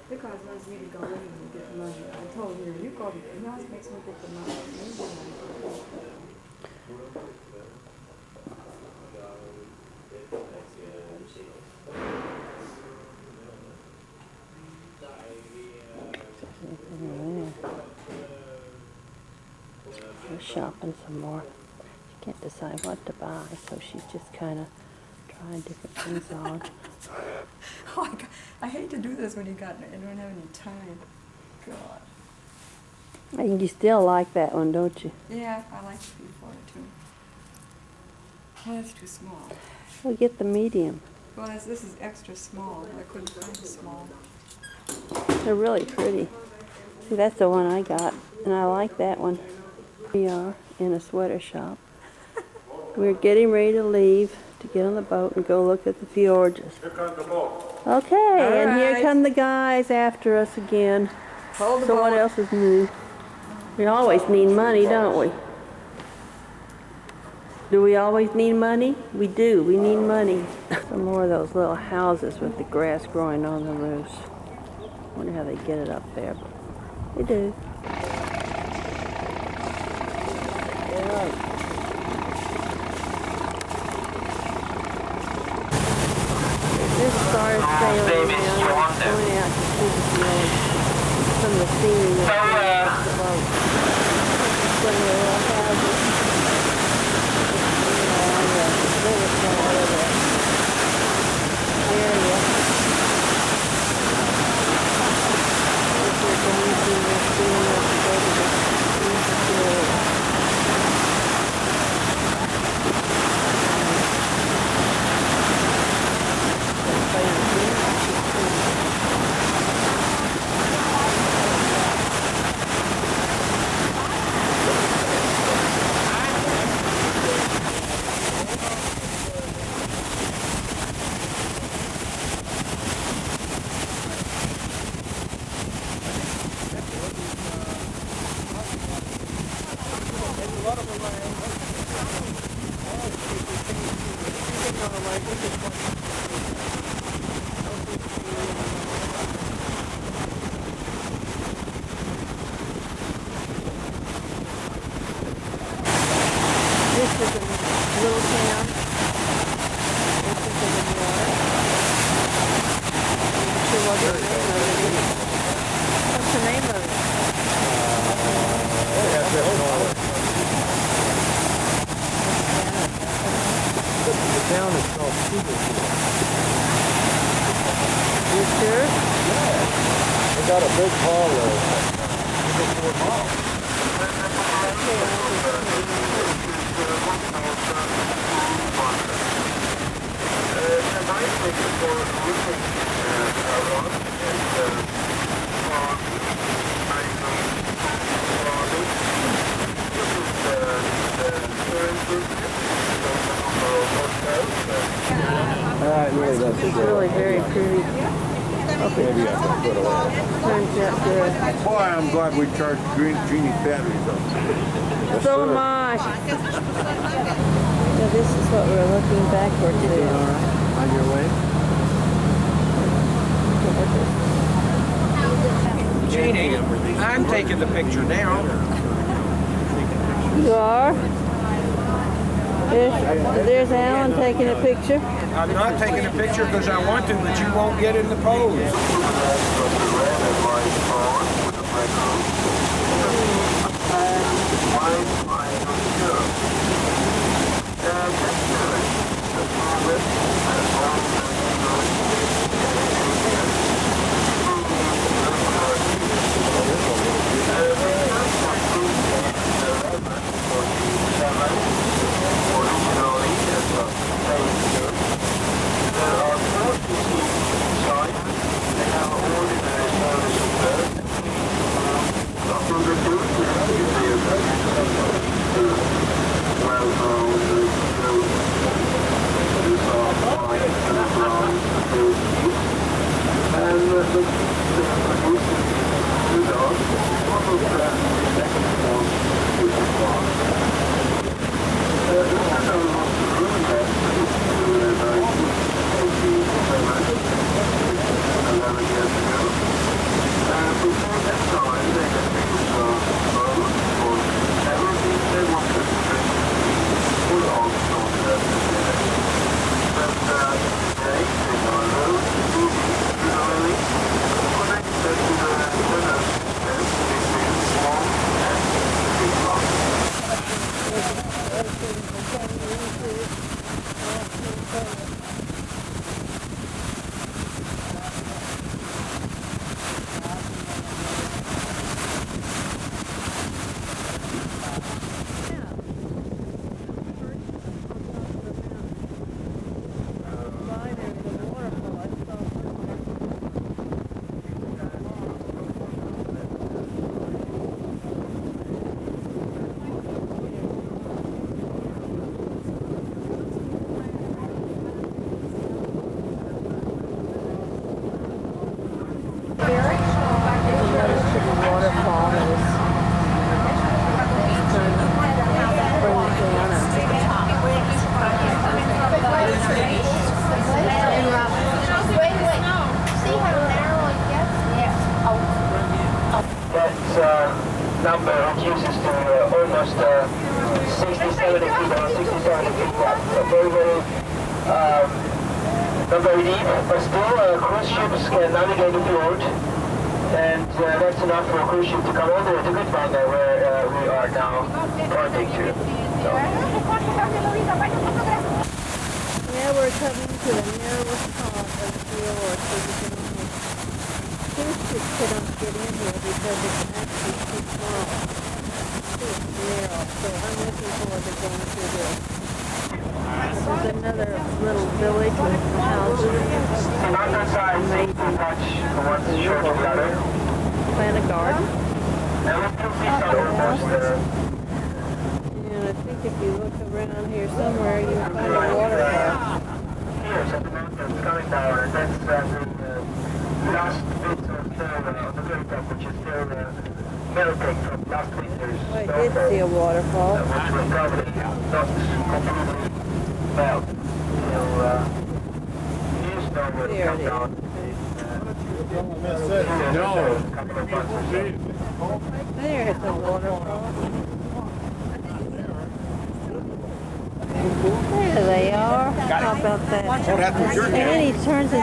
Because wants me to go in and get money. I told her, you go, he always makes me get the money. We're shopping some more. She can't decide what to buy, so she's just kind of trying different things on. Oh, I hate to do this when you don't have any time. God. And you still like that one, don't you? Yeah, I like the before too. Well, that's too small. We'll get the medium. Well, this is extra small. I couldn't find a small. They're really pretty. See, that's the one I got, and I like that one. We are in a sweater shop. We're getting ready to leave to get on the boat and go look at the fjords. Here comes the boat. Okay, and here right. come the guys after us again. Hold the So what boat. else is new? We always need money, don't we? Do we always need money? We do. We need money. Some more of those little houses with the grass growing on the roofs. Wonder how they get it up there, but they do. Yeah. This star is sailing now. It's going out to see the fjord. Some of the scenery that's the boat. Some of the little houses. On the riverside of the area. This is the museum that's doing up to go to the fjord. This is a little town. This is in the water. I'm not sure what the name of it is. What's the name of it? Norway. The town is called Petersburg. You sure? They got a big hall there. Big Ford Hall. It's really very pretty. Maybe I can put away. Turns out good. Boy, I'm glad we charged Jeannie batteries up. So am I. So this is what we're looking backward to. On your way? Jeannie, I'm taking the picture now. You are? There's Alan taking a picture. I'm not taking a picture because I want to, but you won't get in the pose. Number reduces to almost 60-70 feet, around 60-70 feet wide. So not very deep, but still cruise ships can navigate the fjord, and that's enough for a cruise ship to come all the way to Gudbrange, where we are now pointing to. So. Yeah, we're coming to the narrowest part of the fjord, so you can cruise ships cannot get in here because it's actually too small. Too narrow. So I'm looking forward to going through this. There's another little village with houses. Amazing. Plant a garden. And I think if you look around here somewhere, you can find a waterfall. Here, so the mountain's coming down, and that's the last bits of snow on the very top, which is still melting from last winter's I did see a waterfall. which will probably not completely melt. So, new snow will There come it down. No. A couple of months or so. There's the waterfall. There they are. How about that? And then he turns it.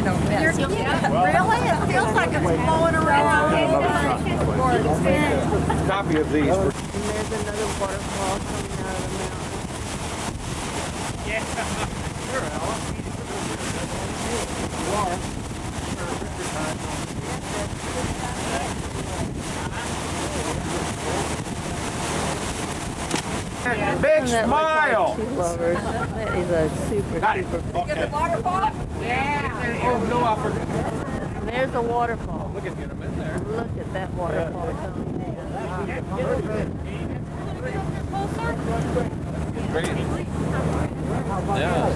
Really? It feels like it's blowing around. Copy of these. And there's another waterfall coming out of the mountain. Big That looks smile. like two lovers. That is a super. Oh, no, I forgot. And there's the waterfall. Look at them in there. Look at that waterfall coming down. Great. Yeah.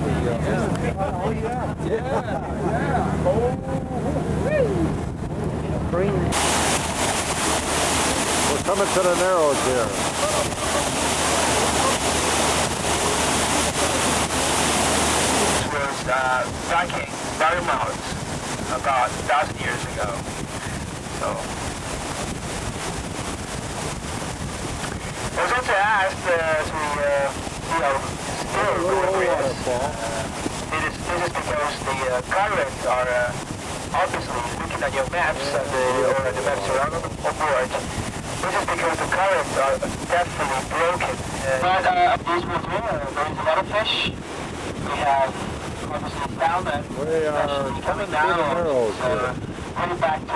Green. We're coming to the Narrows here. Was Viking Barrymouth about 1,000 years ago. So I was also asked as we still go over this. This is because the currents are obviously looking at your maps and or the maps around on board. This is because the currents are definitely broken. But up this river, there is a lot of fish. We have obviously salmon, especially coming down. Heading back to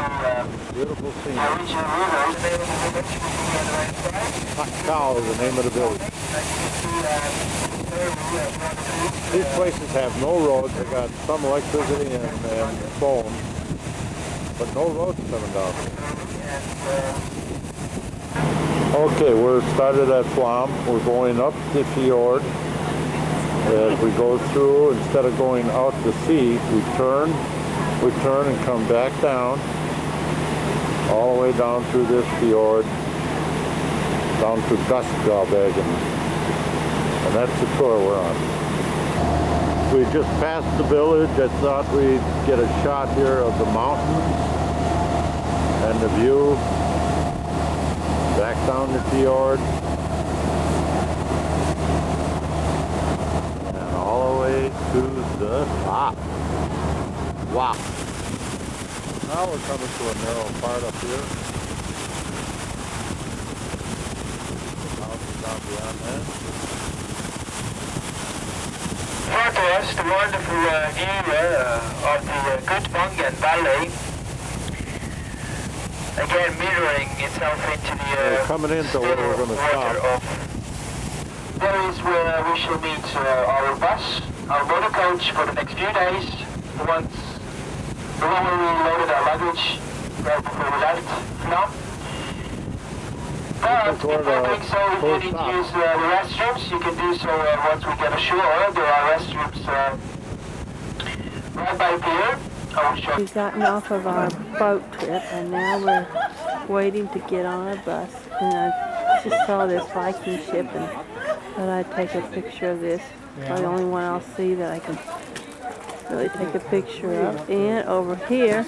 Beautiful scene. the original river. The name of the village, we can on the right side. Hot Cow is the name of the village. As you can see, These places have no roads. They got some electricity and phone, but no roads coming down. Okay, we're started at Flam. We're going up the fjord. As we go through, instead of going out to sea, we turn and come back down, all the way down through this fjord, down to Gustgravegen. And that's the tour we're on. We just passed the village. I thought we'd get a shot here of the mountains and the view back down the fjord. And all the way to the top. Wow. Now we're coming to a narrow part up here. Houses down beyond that. front of us, the wonderful view of the Gudvangen Valley. Again, mirroring itself into the coming into where we're going to stop. There is where we shall meet our bus, our motor coach for the next few days. The one where we loaded our luggage right before we left Flam. But before doing so, if you need to use the restrooms, you can do so once we get ashore. There are restrooms right by here. We've gotten off of our boat trip and now we're waiting to get on a bus. And I just saw this Viking ship and thought I'd take a picture of this. Probably the only one I'll see that I can really take a picture of. And over here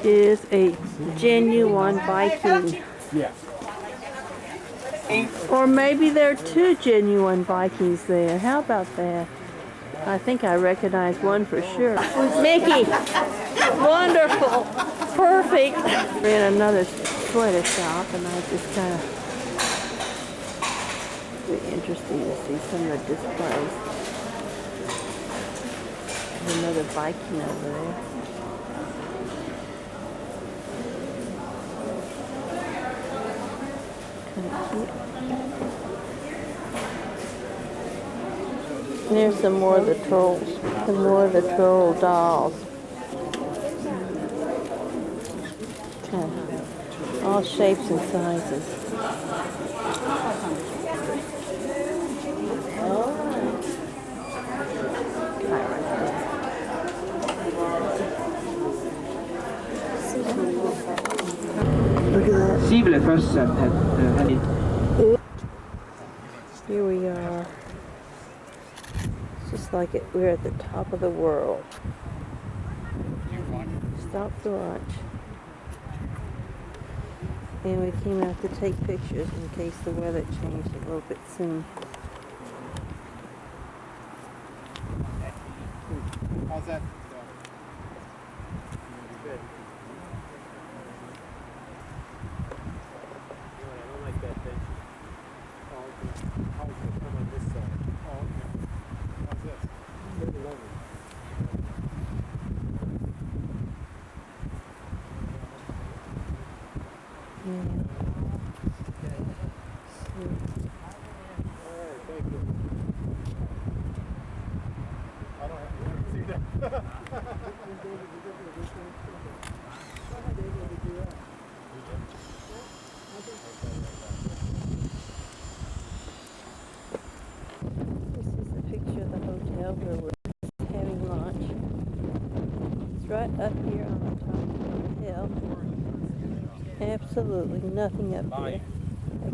is a genuine Viking. Or maybe there are two genuine Vikings there. How about that? I think I recognize one for sure. Mickey! Wonderful! Perfect! We're in another sweater shop and I just kind of... It'd be interesting to see some of the displays. There's another Viking over there. Kind of cute. There's some more of the trolls. Some more of the troll dolls. Kind of all shapes and sizes. possible først at han Here we are. It's just like we're at the top of the world. Stopped for lunch. And we came out to take pictures in case the weather changed a little bit soon. How's that? Good. I don't like that bench. Oh, okay. How is it come on this side? Oh, okay. How's this? Pretty lovely. Yeah. All right, thank you. I don't have to see that. This is a picture of the hotel where we're having lunch. It's right up here on the top of the hill. Absolutely nothing up there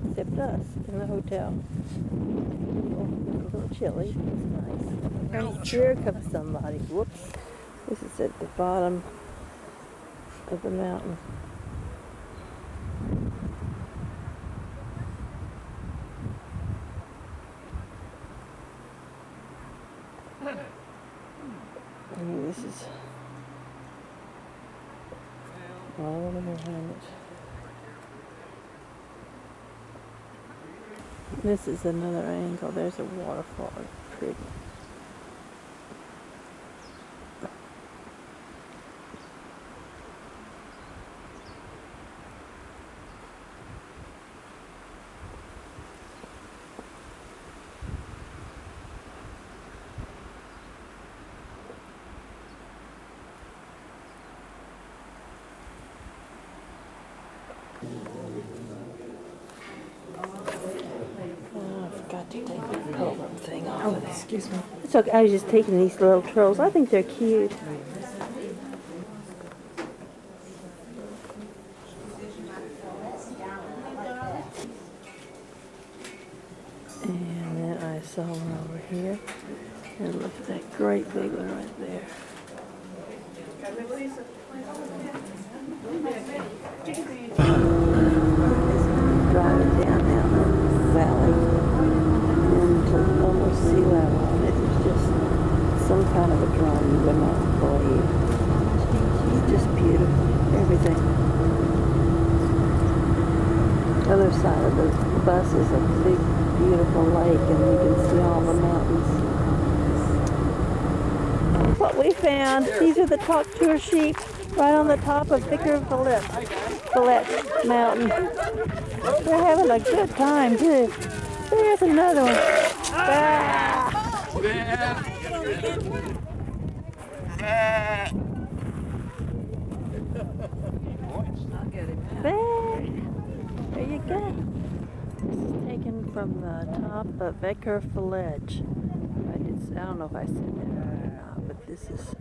except us in the hotel. It's a little chilly. It's nice. And here comes somebody. Whoops. This is at the bottom of the mountain. And this is all around it. This is another angle. There's a waterfall. It's pretty. Oh, I forgot to take the program thing off. Oh, excuse me. It's okay. I was just taking these little trolls. I think they're cute. And then I saw one over here. And look at that great big one right there. Driving down the valley into almost sea level. And it was just some kind of a drum you would not believe. It's just beautiful. Everything. The other side of the bus is a big, beautiful lake, and you can see all the mountains. What we found, these are the talk tour sheep right on the top of Vicar of Villette Mountain. They're having a good time too. There's another one. Ah! There you go. This is taken from the top of Vicar of Villette. I don't know if I said that right or not, but this is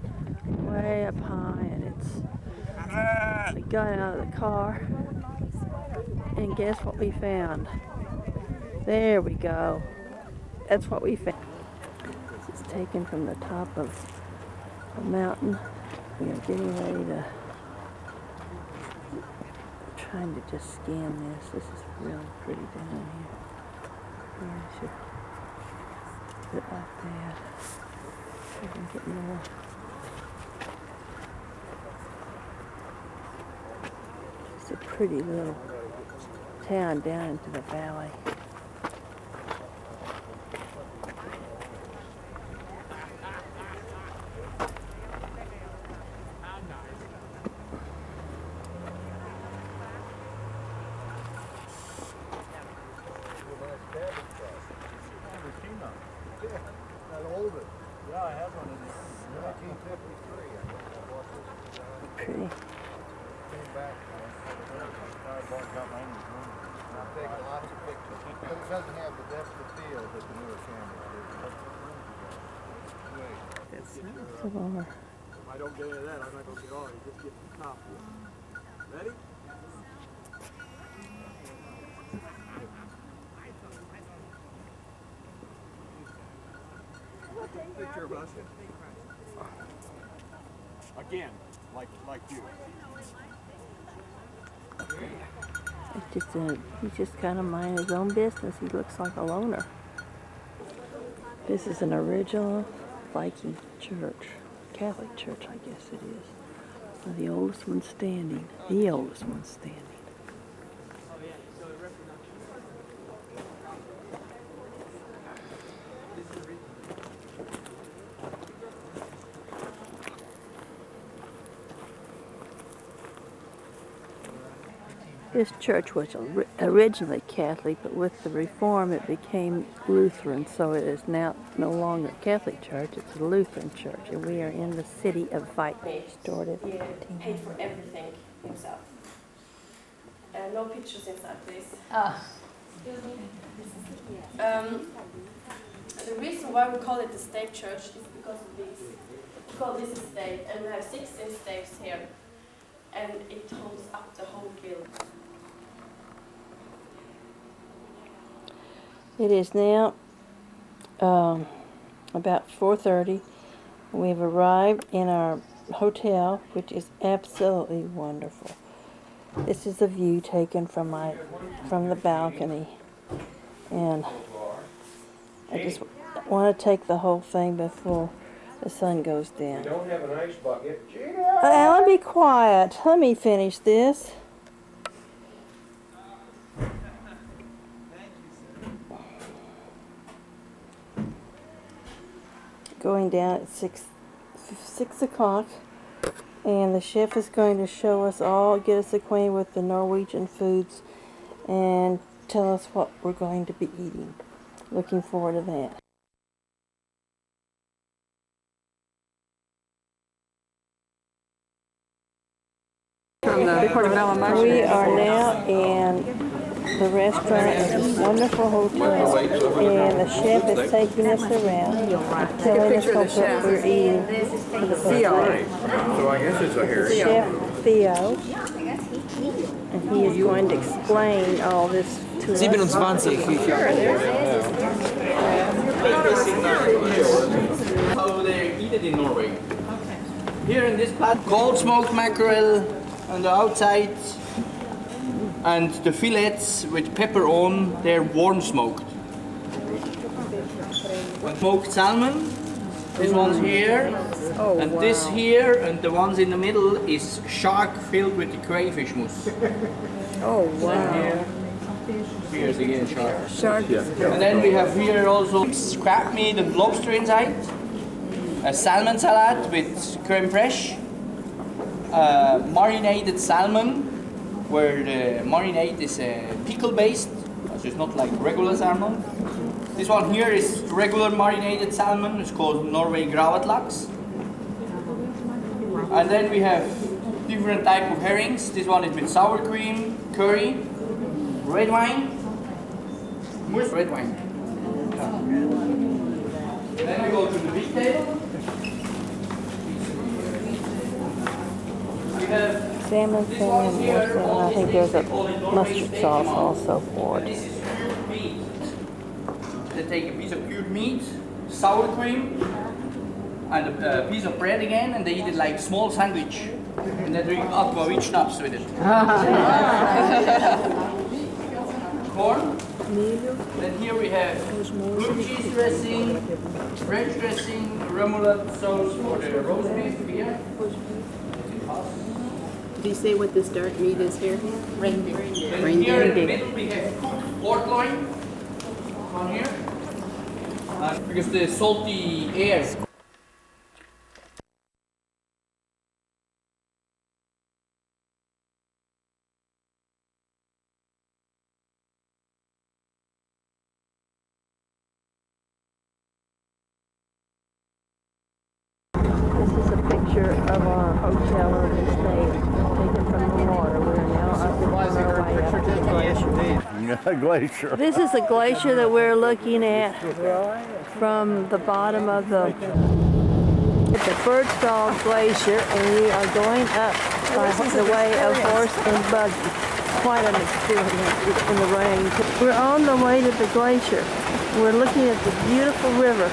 way up high, and we got out of the car, and guess what we found? There we go. That's what we found. This is taken from the top of a mountain. We are getting ready to trying to just scan this. This is really pretty down here. Yeah, I should put it like that. So I can get more. It's a pretty little town down into the valley. Yeah, I have one in 1953. Pretty. Came back. I got mine this morning. I've taken lots of pictures, but it doesn't have the depth of field that the newer cameras do. That's more. If I don't get any of that, I'm not going to get all. You just get the top one. Ready? Picture of us. Again, like you. He's just kind of minding his own business. He looks like a loner. This is an original Viking church, Catholic church, I guess it is. The oldest one standing. The oldest one standing. This church was originally Catholic, but with the Reform it became Lutheran, so it is now no longer a Catholic church, it's a Lutheran church, and we are in the city of Viking. Started He paid for everything himself. No pictures inside, please. The reason why we call it the stave church is because of this. We call this a stave, and we have 16 staves here, and it holds up the whole building. It is now about 4:30. We've arrived in our hotel, which is absolutely wonderful. This is a view taken from the balcony, and I just want to take the whole thing before the sun goes down. We don't have an ice bucket. Alan, be quiet. Let me finish this. Going down at 6 o'clock, and the chef is going to show us all, get us acquainted with the Norwegian foods, and tell us what we're going to be eating. Looking forward to that. We are now in the restaurant of this wonderful hotel, and the chef is taking us around, telling us what we're eating for the buffet. So I guess it's a hair. Chef Theo, and he is going to explain all this to us. 27. How they eat it in Norway. Here in this pot, cold smoked mackerel on the outside, and the fillets with pepper on, they're warm smoked. Smoked salmon, this one's here, and this here, and the ones in the middle is shark filled with the crayfish mousse. Oh wow! Here's again shark. And then we have here also crab meat and lobster inside, a salmon salad with creme fraiche, marinated salmon, where the marinade is pickle based, so it's not like regular salmon. This one here is regular marinated salmon, it's called Norway gravatlax. And then we have different type of herrings. This one is with sour cream, curry, red wine, red wine. Then we go to the big table. We have Salmon, more salmon. I think there's a mustard sauce also for this it. is cured meat. They take a piece of cured meat, sour cream, and a piece of bread again, and they eat it like small sandwich. And they drink aquavit schnapps with it. Corn. Then here we have blue cheese dressing, French dressing, remoulade sauce for the roast beef here. Did you say what this dark meat is here? Reindeer. Then here in the middle we have cooked pork loin on here. Because the salty air. This is a picture of our hotel where we stayed, taken from the water. We're now up in our way up to the glacier. Glacier. This is the glacier that we're looking at from the bottom of the Birdsdal Glacier, and we are going up by the way of horse and buggy. Quite an experience in the rain. We're on the way to the glacier. We're looking at the beautiful river.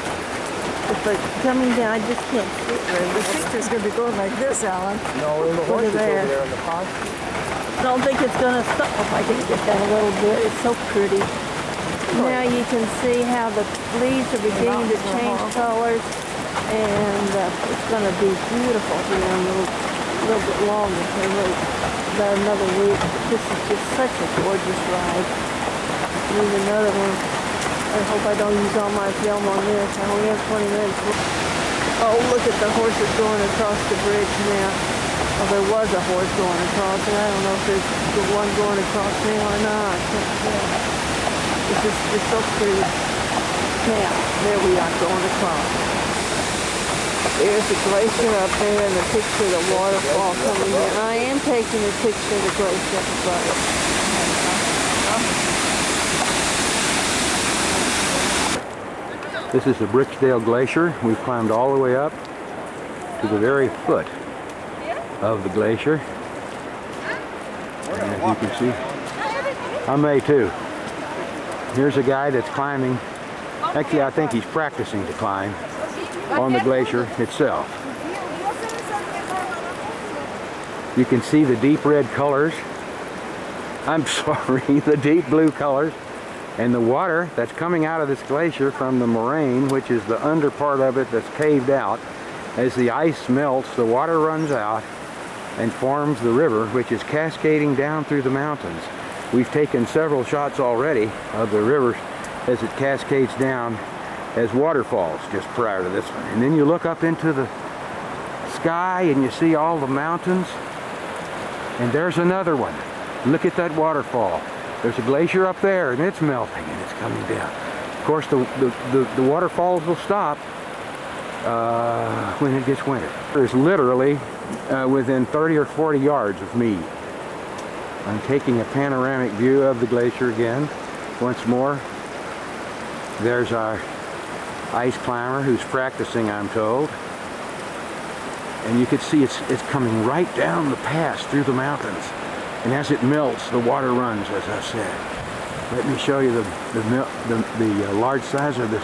It's like coming down. I just can't see it very The well. picture's going to be going like this, Alan. No, the Look horse at is over there. there in the pond. I don't think it's going to stop if I can get that a little bit. It's so pretty. Now you can see how the leaves are beginning to change colors, and it's going to be beautiful here in a little bit longer. About another week. This is just such a gorgeous ride. Here's another one. I hope I don't use all my film on this. I only have 20 minutes. Oh, look at the horses going across the bridge now. Well, there was a horse going across, and I don't know if there's the one going across now or not. I can't tell. It's just so pretty. Now, there we are going across. There's the glacier up there and the picture of the waterfall coming in. I am taking a picture of the glacier, but This is the Bricksdale Glacier. We've climbed all the way up to the very foot of the glacier. And as you can see, I may too. Here's a guy that's climbing. Actually, I think he's practicing to climb on the glacier itself. You can see the deep red colors. I'm sorry, the deep blue colors. And the water that's coming out of this glacier from the moraine, which is the under part of it that's caved out. As the ice melts, the water runs out and forms the river, which is cascading down through the mountains. We've taken several shots already of the river as it cascades down as waterfalls just prior to this one. And then you look up into the sky and you see all the mountains, and there's another one. Look at that waterfall. There's a glacier up there and it's melting and it's coming down. Of course, the waterfalls will stop when it gets winter. There's literally within 30 or 40 yards of me. I'm taking a panoramic view of the glacier again. Once more, there's our ice climber who's practicing, I'm told. And you can see it's coming right down the pass through the mountains. And as it melts, the water runs, as I said. Let me show you the large size of this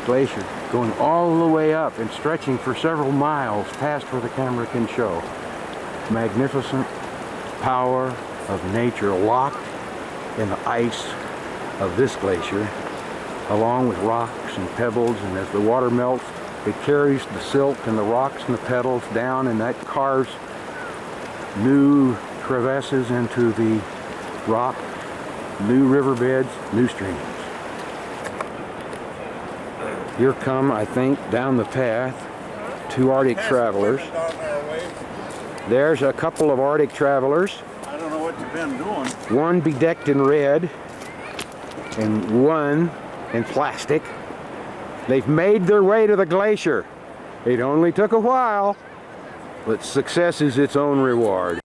glacier, going all the way up and stretching for several miles past where the camera can show. Magnificent power of nature locked in the ice of this glacier, along with rocks and pebbles, and as the water melts, it carries the silt and the rocks and the pebbles down, and that carves new crevasses into the rock, new riverbeds, new streams. Here come, I think, down the path, two Arctic travelers. There's a couple of Arctic travelers. I don't know what you've been doing. One bedecked in red and one in plastic. They've made their way to the glacier. It only took a while, but success is its own reward.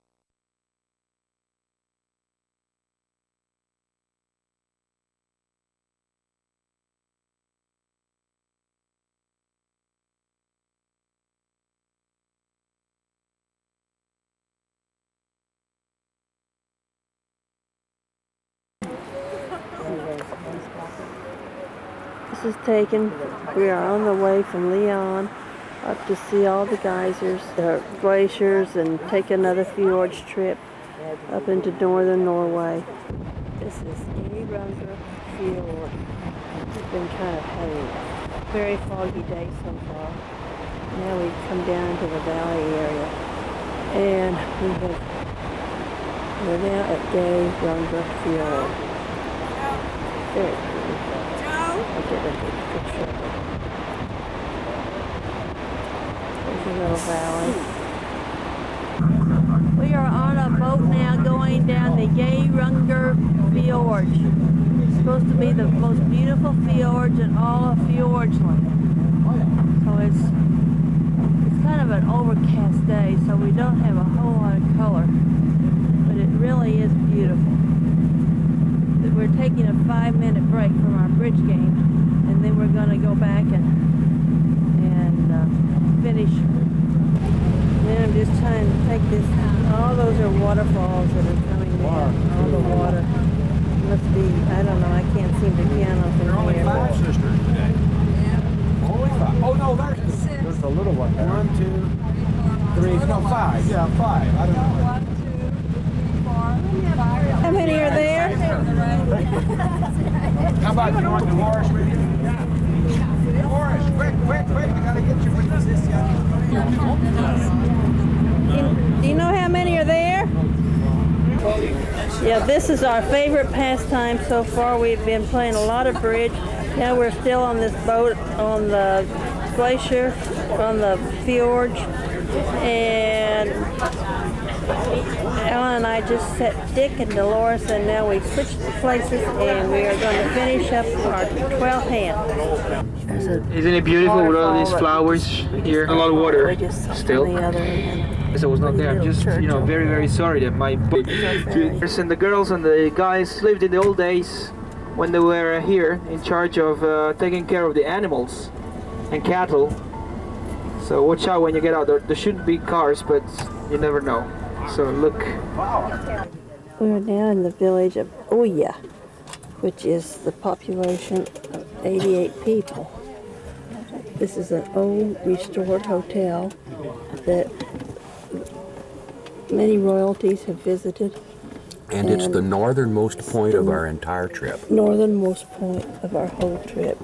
this is taken. We are on the way from Leon up to see all the geysers, the glaciers, and take another fjords trip up into northern Norway. This is Geiranger Fjord. It's been kind of having a very foggy day so far. Now we come down into the valley area, and we're now at Geiranger Fjord. Very beautiful. I'll get a good picture of it. There's a little valley. We are on a boat now going down the Geiranger Fjord. It's supposed to be the most beautiful fjords in all of Fjordsland. So it's kind of an overcast day, so we don't have a whole lot of color, but it really is beautiful. We're taking a 5-minute break from our bridge game, and then we're going to go back and finish. Then I'm just trying to take this. All those are waterfalls that are coming down. All the water must be, I don't know, I can't seem to count them from here. Sisters today. Only 5. Oh, no. a little one there. 1, 2, 3, no, 5. Yeah, 5. I don't know. 1, 2, 3, 4, 5. How many are there? How about you want Dolores with you? Yeah. Dolores, quick, quick, quick. I gotta get you with this. Do you know how many are there? Yeah, this is our favorite pastime so far. We've been playing a lot of bridge. Now we're still on this boat on the glacier, on the fjord. And Ellen and I just set Dick and Dolores, and now we've switched places, and we are going to finish up our 12th hand. Isn't it beautiful with all these flowers here? A lot of water still. So I was not there. I'm just, very, very sorry that my boat and the girls and the guys lived in the old days when they were here in charge of taking care of the animals and cattle. So watch out when you get out. There shouldn't be cars, but you never know. So look. We're now in the village of Oya, which is the population of 88 people. This is an old restored hotel that many royalties have visited. And it's the northernmost point of our entire trip. Northernmost point of our whole trip.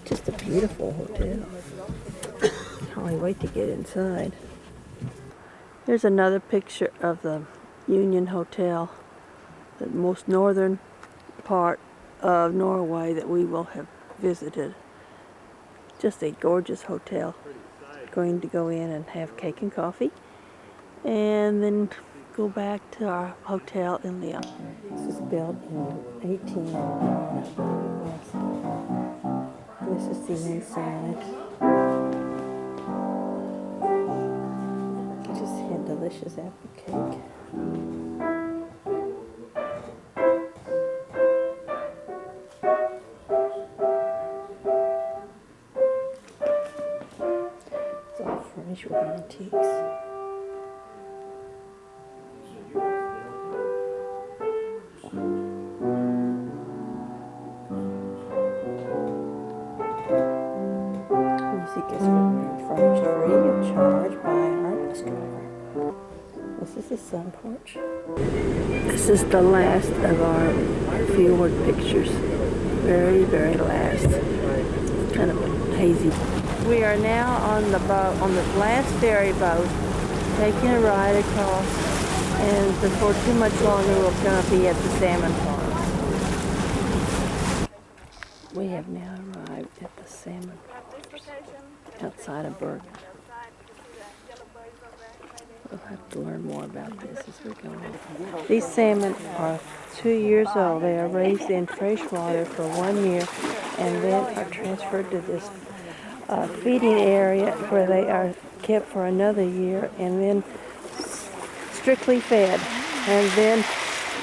Just a beautiful hotel. Can't wait to get inside. Here's another picture of the Union Hotel, the most northern part of Norway that we will have visited. Just a gorgeous hotel. Going to go in and have cake and coffee, and then go back to our hotel in Lyon. This is built in 18. This is the inside. Just had delicious apple cake. It's all furnished with antiques. Music is furnished free of charge by our bus driver. This is the sun porch. This is the last of our fjord pictures. Very, very last. It's kind of hazy. We are now on the boat, on the last ferry boat, taking a ride across, and before too much longer we're going to be at the salmon farms. We have now arrived at the salmon farms outside of Bergen. We'll have to learn more about this as we go on. These salmon are 2 years old. They are raised in fresh water for 1 year and then are transferred to this feeding area where they are kept for another year and then strictly fed. And then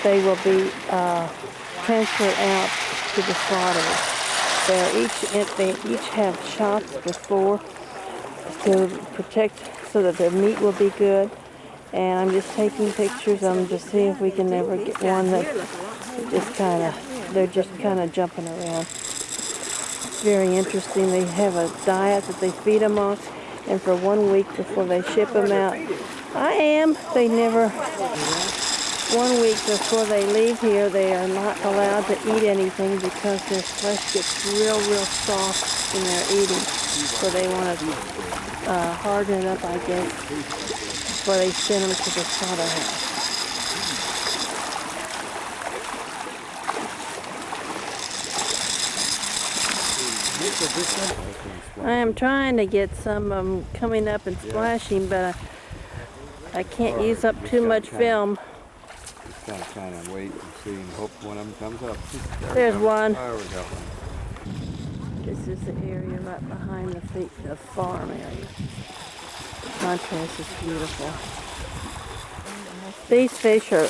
they will be transferred out to the slaughter. They each have shots before to protect so that their meat will be good. And I'm just taking pictures of them to see if we can ever get one that they're just kind of jumping around. It's very interesting. They have a diet that they feed them on, and for 1 week before they ship them out, they never, 1 week before they leave here, they are not allowed to eat anything because their flesh gets real, real soft when they're eating. So they want to harden it up, I guess, before they send them to the slaughterhouse. I am trying to get some of them coming up and splashing, but I can't use up too much film. Just kind of wait and see and hope one of them comes up. There's one. There we go. This is the area right behind the farm area. The contrast is beautiful. These fish are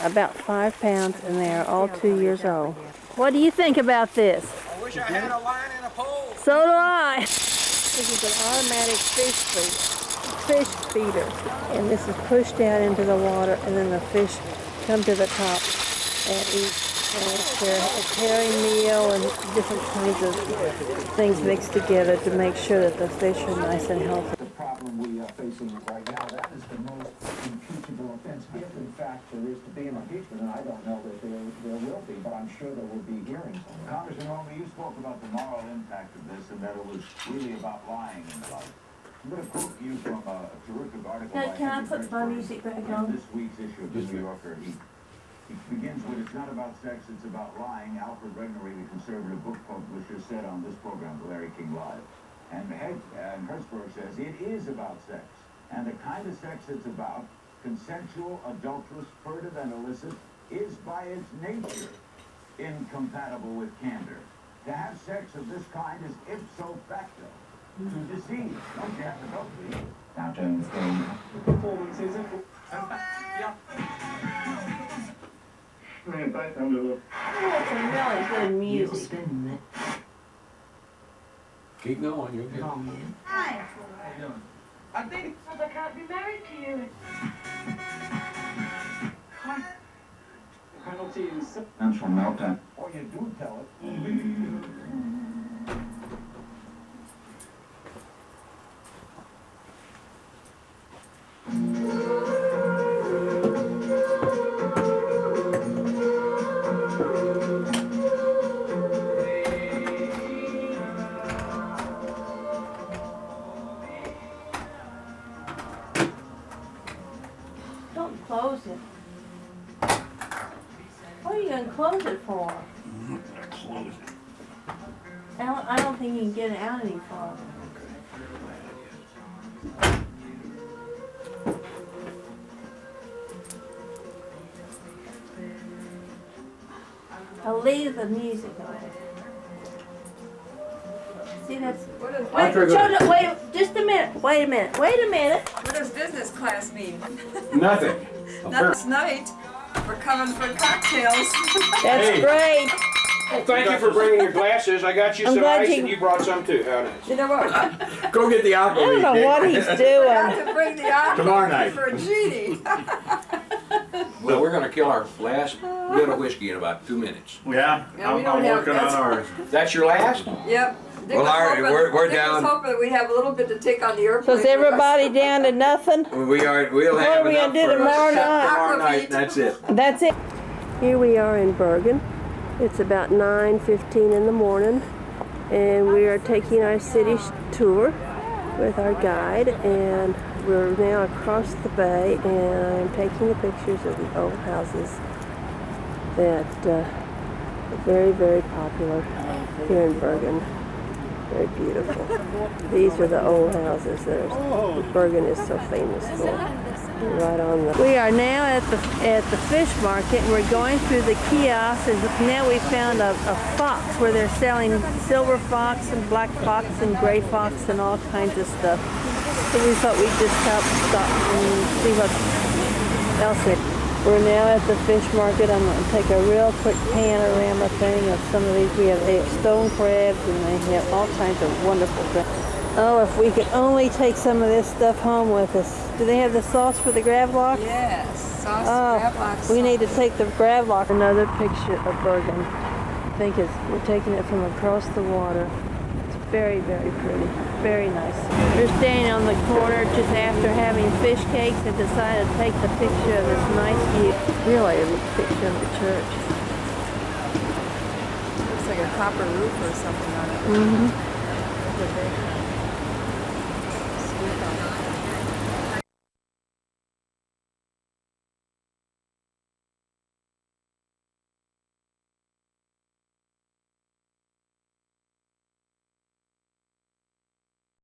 about 5 pounds, and they are all 2 years old. What do you think about this? I wish I had a line and a pole. So do I. This is an automatic fish feeder, and this is pushed down into the water, and then the fish come to the top and eat. It's a herring meal and different kinds of things mixed together to make sure that the fish are nice and healthy. The problem we are facing right now, that is the most impeachable offense, if in fact there is to be an impeachment, and I don't know that there will be, but I'm sure there will be hearings on it. Congressman Norway, you spoke about the moral impact of this and that it was really about lying and the like. I'm going to quote you from a terrific article by Can I put my music back in on? this week's issue of the New Yorker. He begins with, "It's not about sex, it's about lying." Alfred Regnery, the conservative book publisher, said on this program, Larry King Live. And Hertzberg says, "It is about sex. And the kind of sex it's about, consensual, adulterous, furtive, and illicit, is by its nature incompatible with candor. To have sex of this kind is ipso facto to deceive." Don't you have to know, please? Now Jones game. Performances and... Yeah. It's really good music. Keep going, you'll get Hi. How you doing? I think I can't be married to you. Penalty is... Mental meltdown. Or you do tell it. Don't close it. What are you going to close it for? Close it. I don't think you can get it out any farther. I'll leave the music on. See, that's... Wait, just a minute. Wait a minute. What does business class mean? Nothing. Last night, we're coming for cocktails. That's great. Well, thank you for bringing your glasses. I got you I'm some glad ice you- and you brought some too. How nice. You know what? Go get the I alcohol. don't know what he's I doing. have to bring the alcohol Tomorrow night. for Jeannie. Well, we're going to kill our last bit of whiskey in about 2 minutes. Yeah, Yeah, we I'm don't have- working on that's- ours. That's your last? Yep. Dick Well, was all right, hoping- we're Dick down. was hoping that we'd have a little bit to take on the airplane. So is everybody down to nothing? We'll What have are we enough gonna do for tomorrow night? tomorrow night. That's it. That's it. Here we are in Bergen. It's about 9:15 in the morning, and we are taking our city tour with our guide, and we're now across the bay, and I'm taking the pictures of the old houses that are very, very popular here in Bergen. Very beautiful. These are the old houses that Bergen is so famous for. Right on the. We are now at the fish market. We're going through the kiosks, and now we found a fox where they're selling silver fox and black fox and gray fox and all kinds of stuff. So we thought we'd just stop and see what else it. We're now at the fish market. I'm going to take a real quick panorama thing of some of these. We have stone crabs, and they have all kinds of wonderful things. Oh, if we could only take some of this stuff home with us. Do they have the sauce for the gravlax? Yes, sauce Oh, we need to take the gravlax. Another picture of Bergen. I think we're taking it from across the water. It's very, very pretty. Very nice. We're standing on the corner just after having fish cakes and decided to take the picture of this nice view. Really a picture of the church. Looks like a copper roof or something on it. Mm-hmm.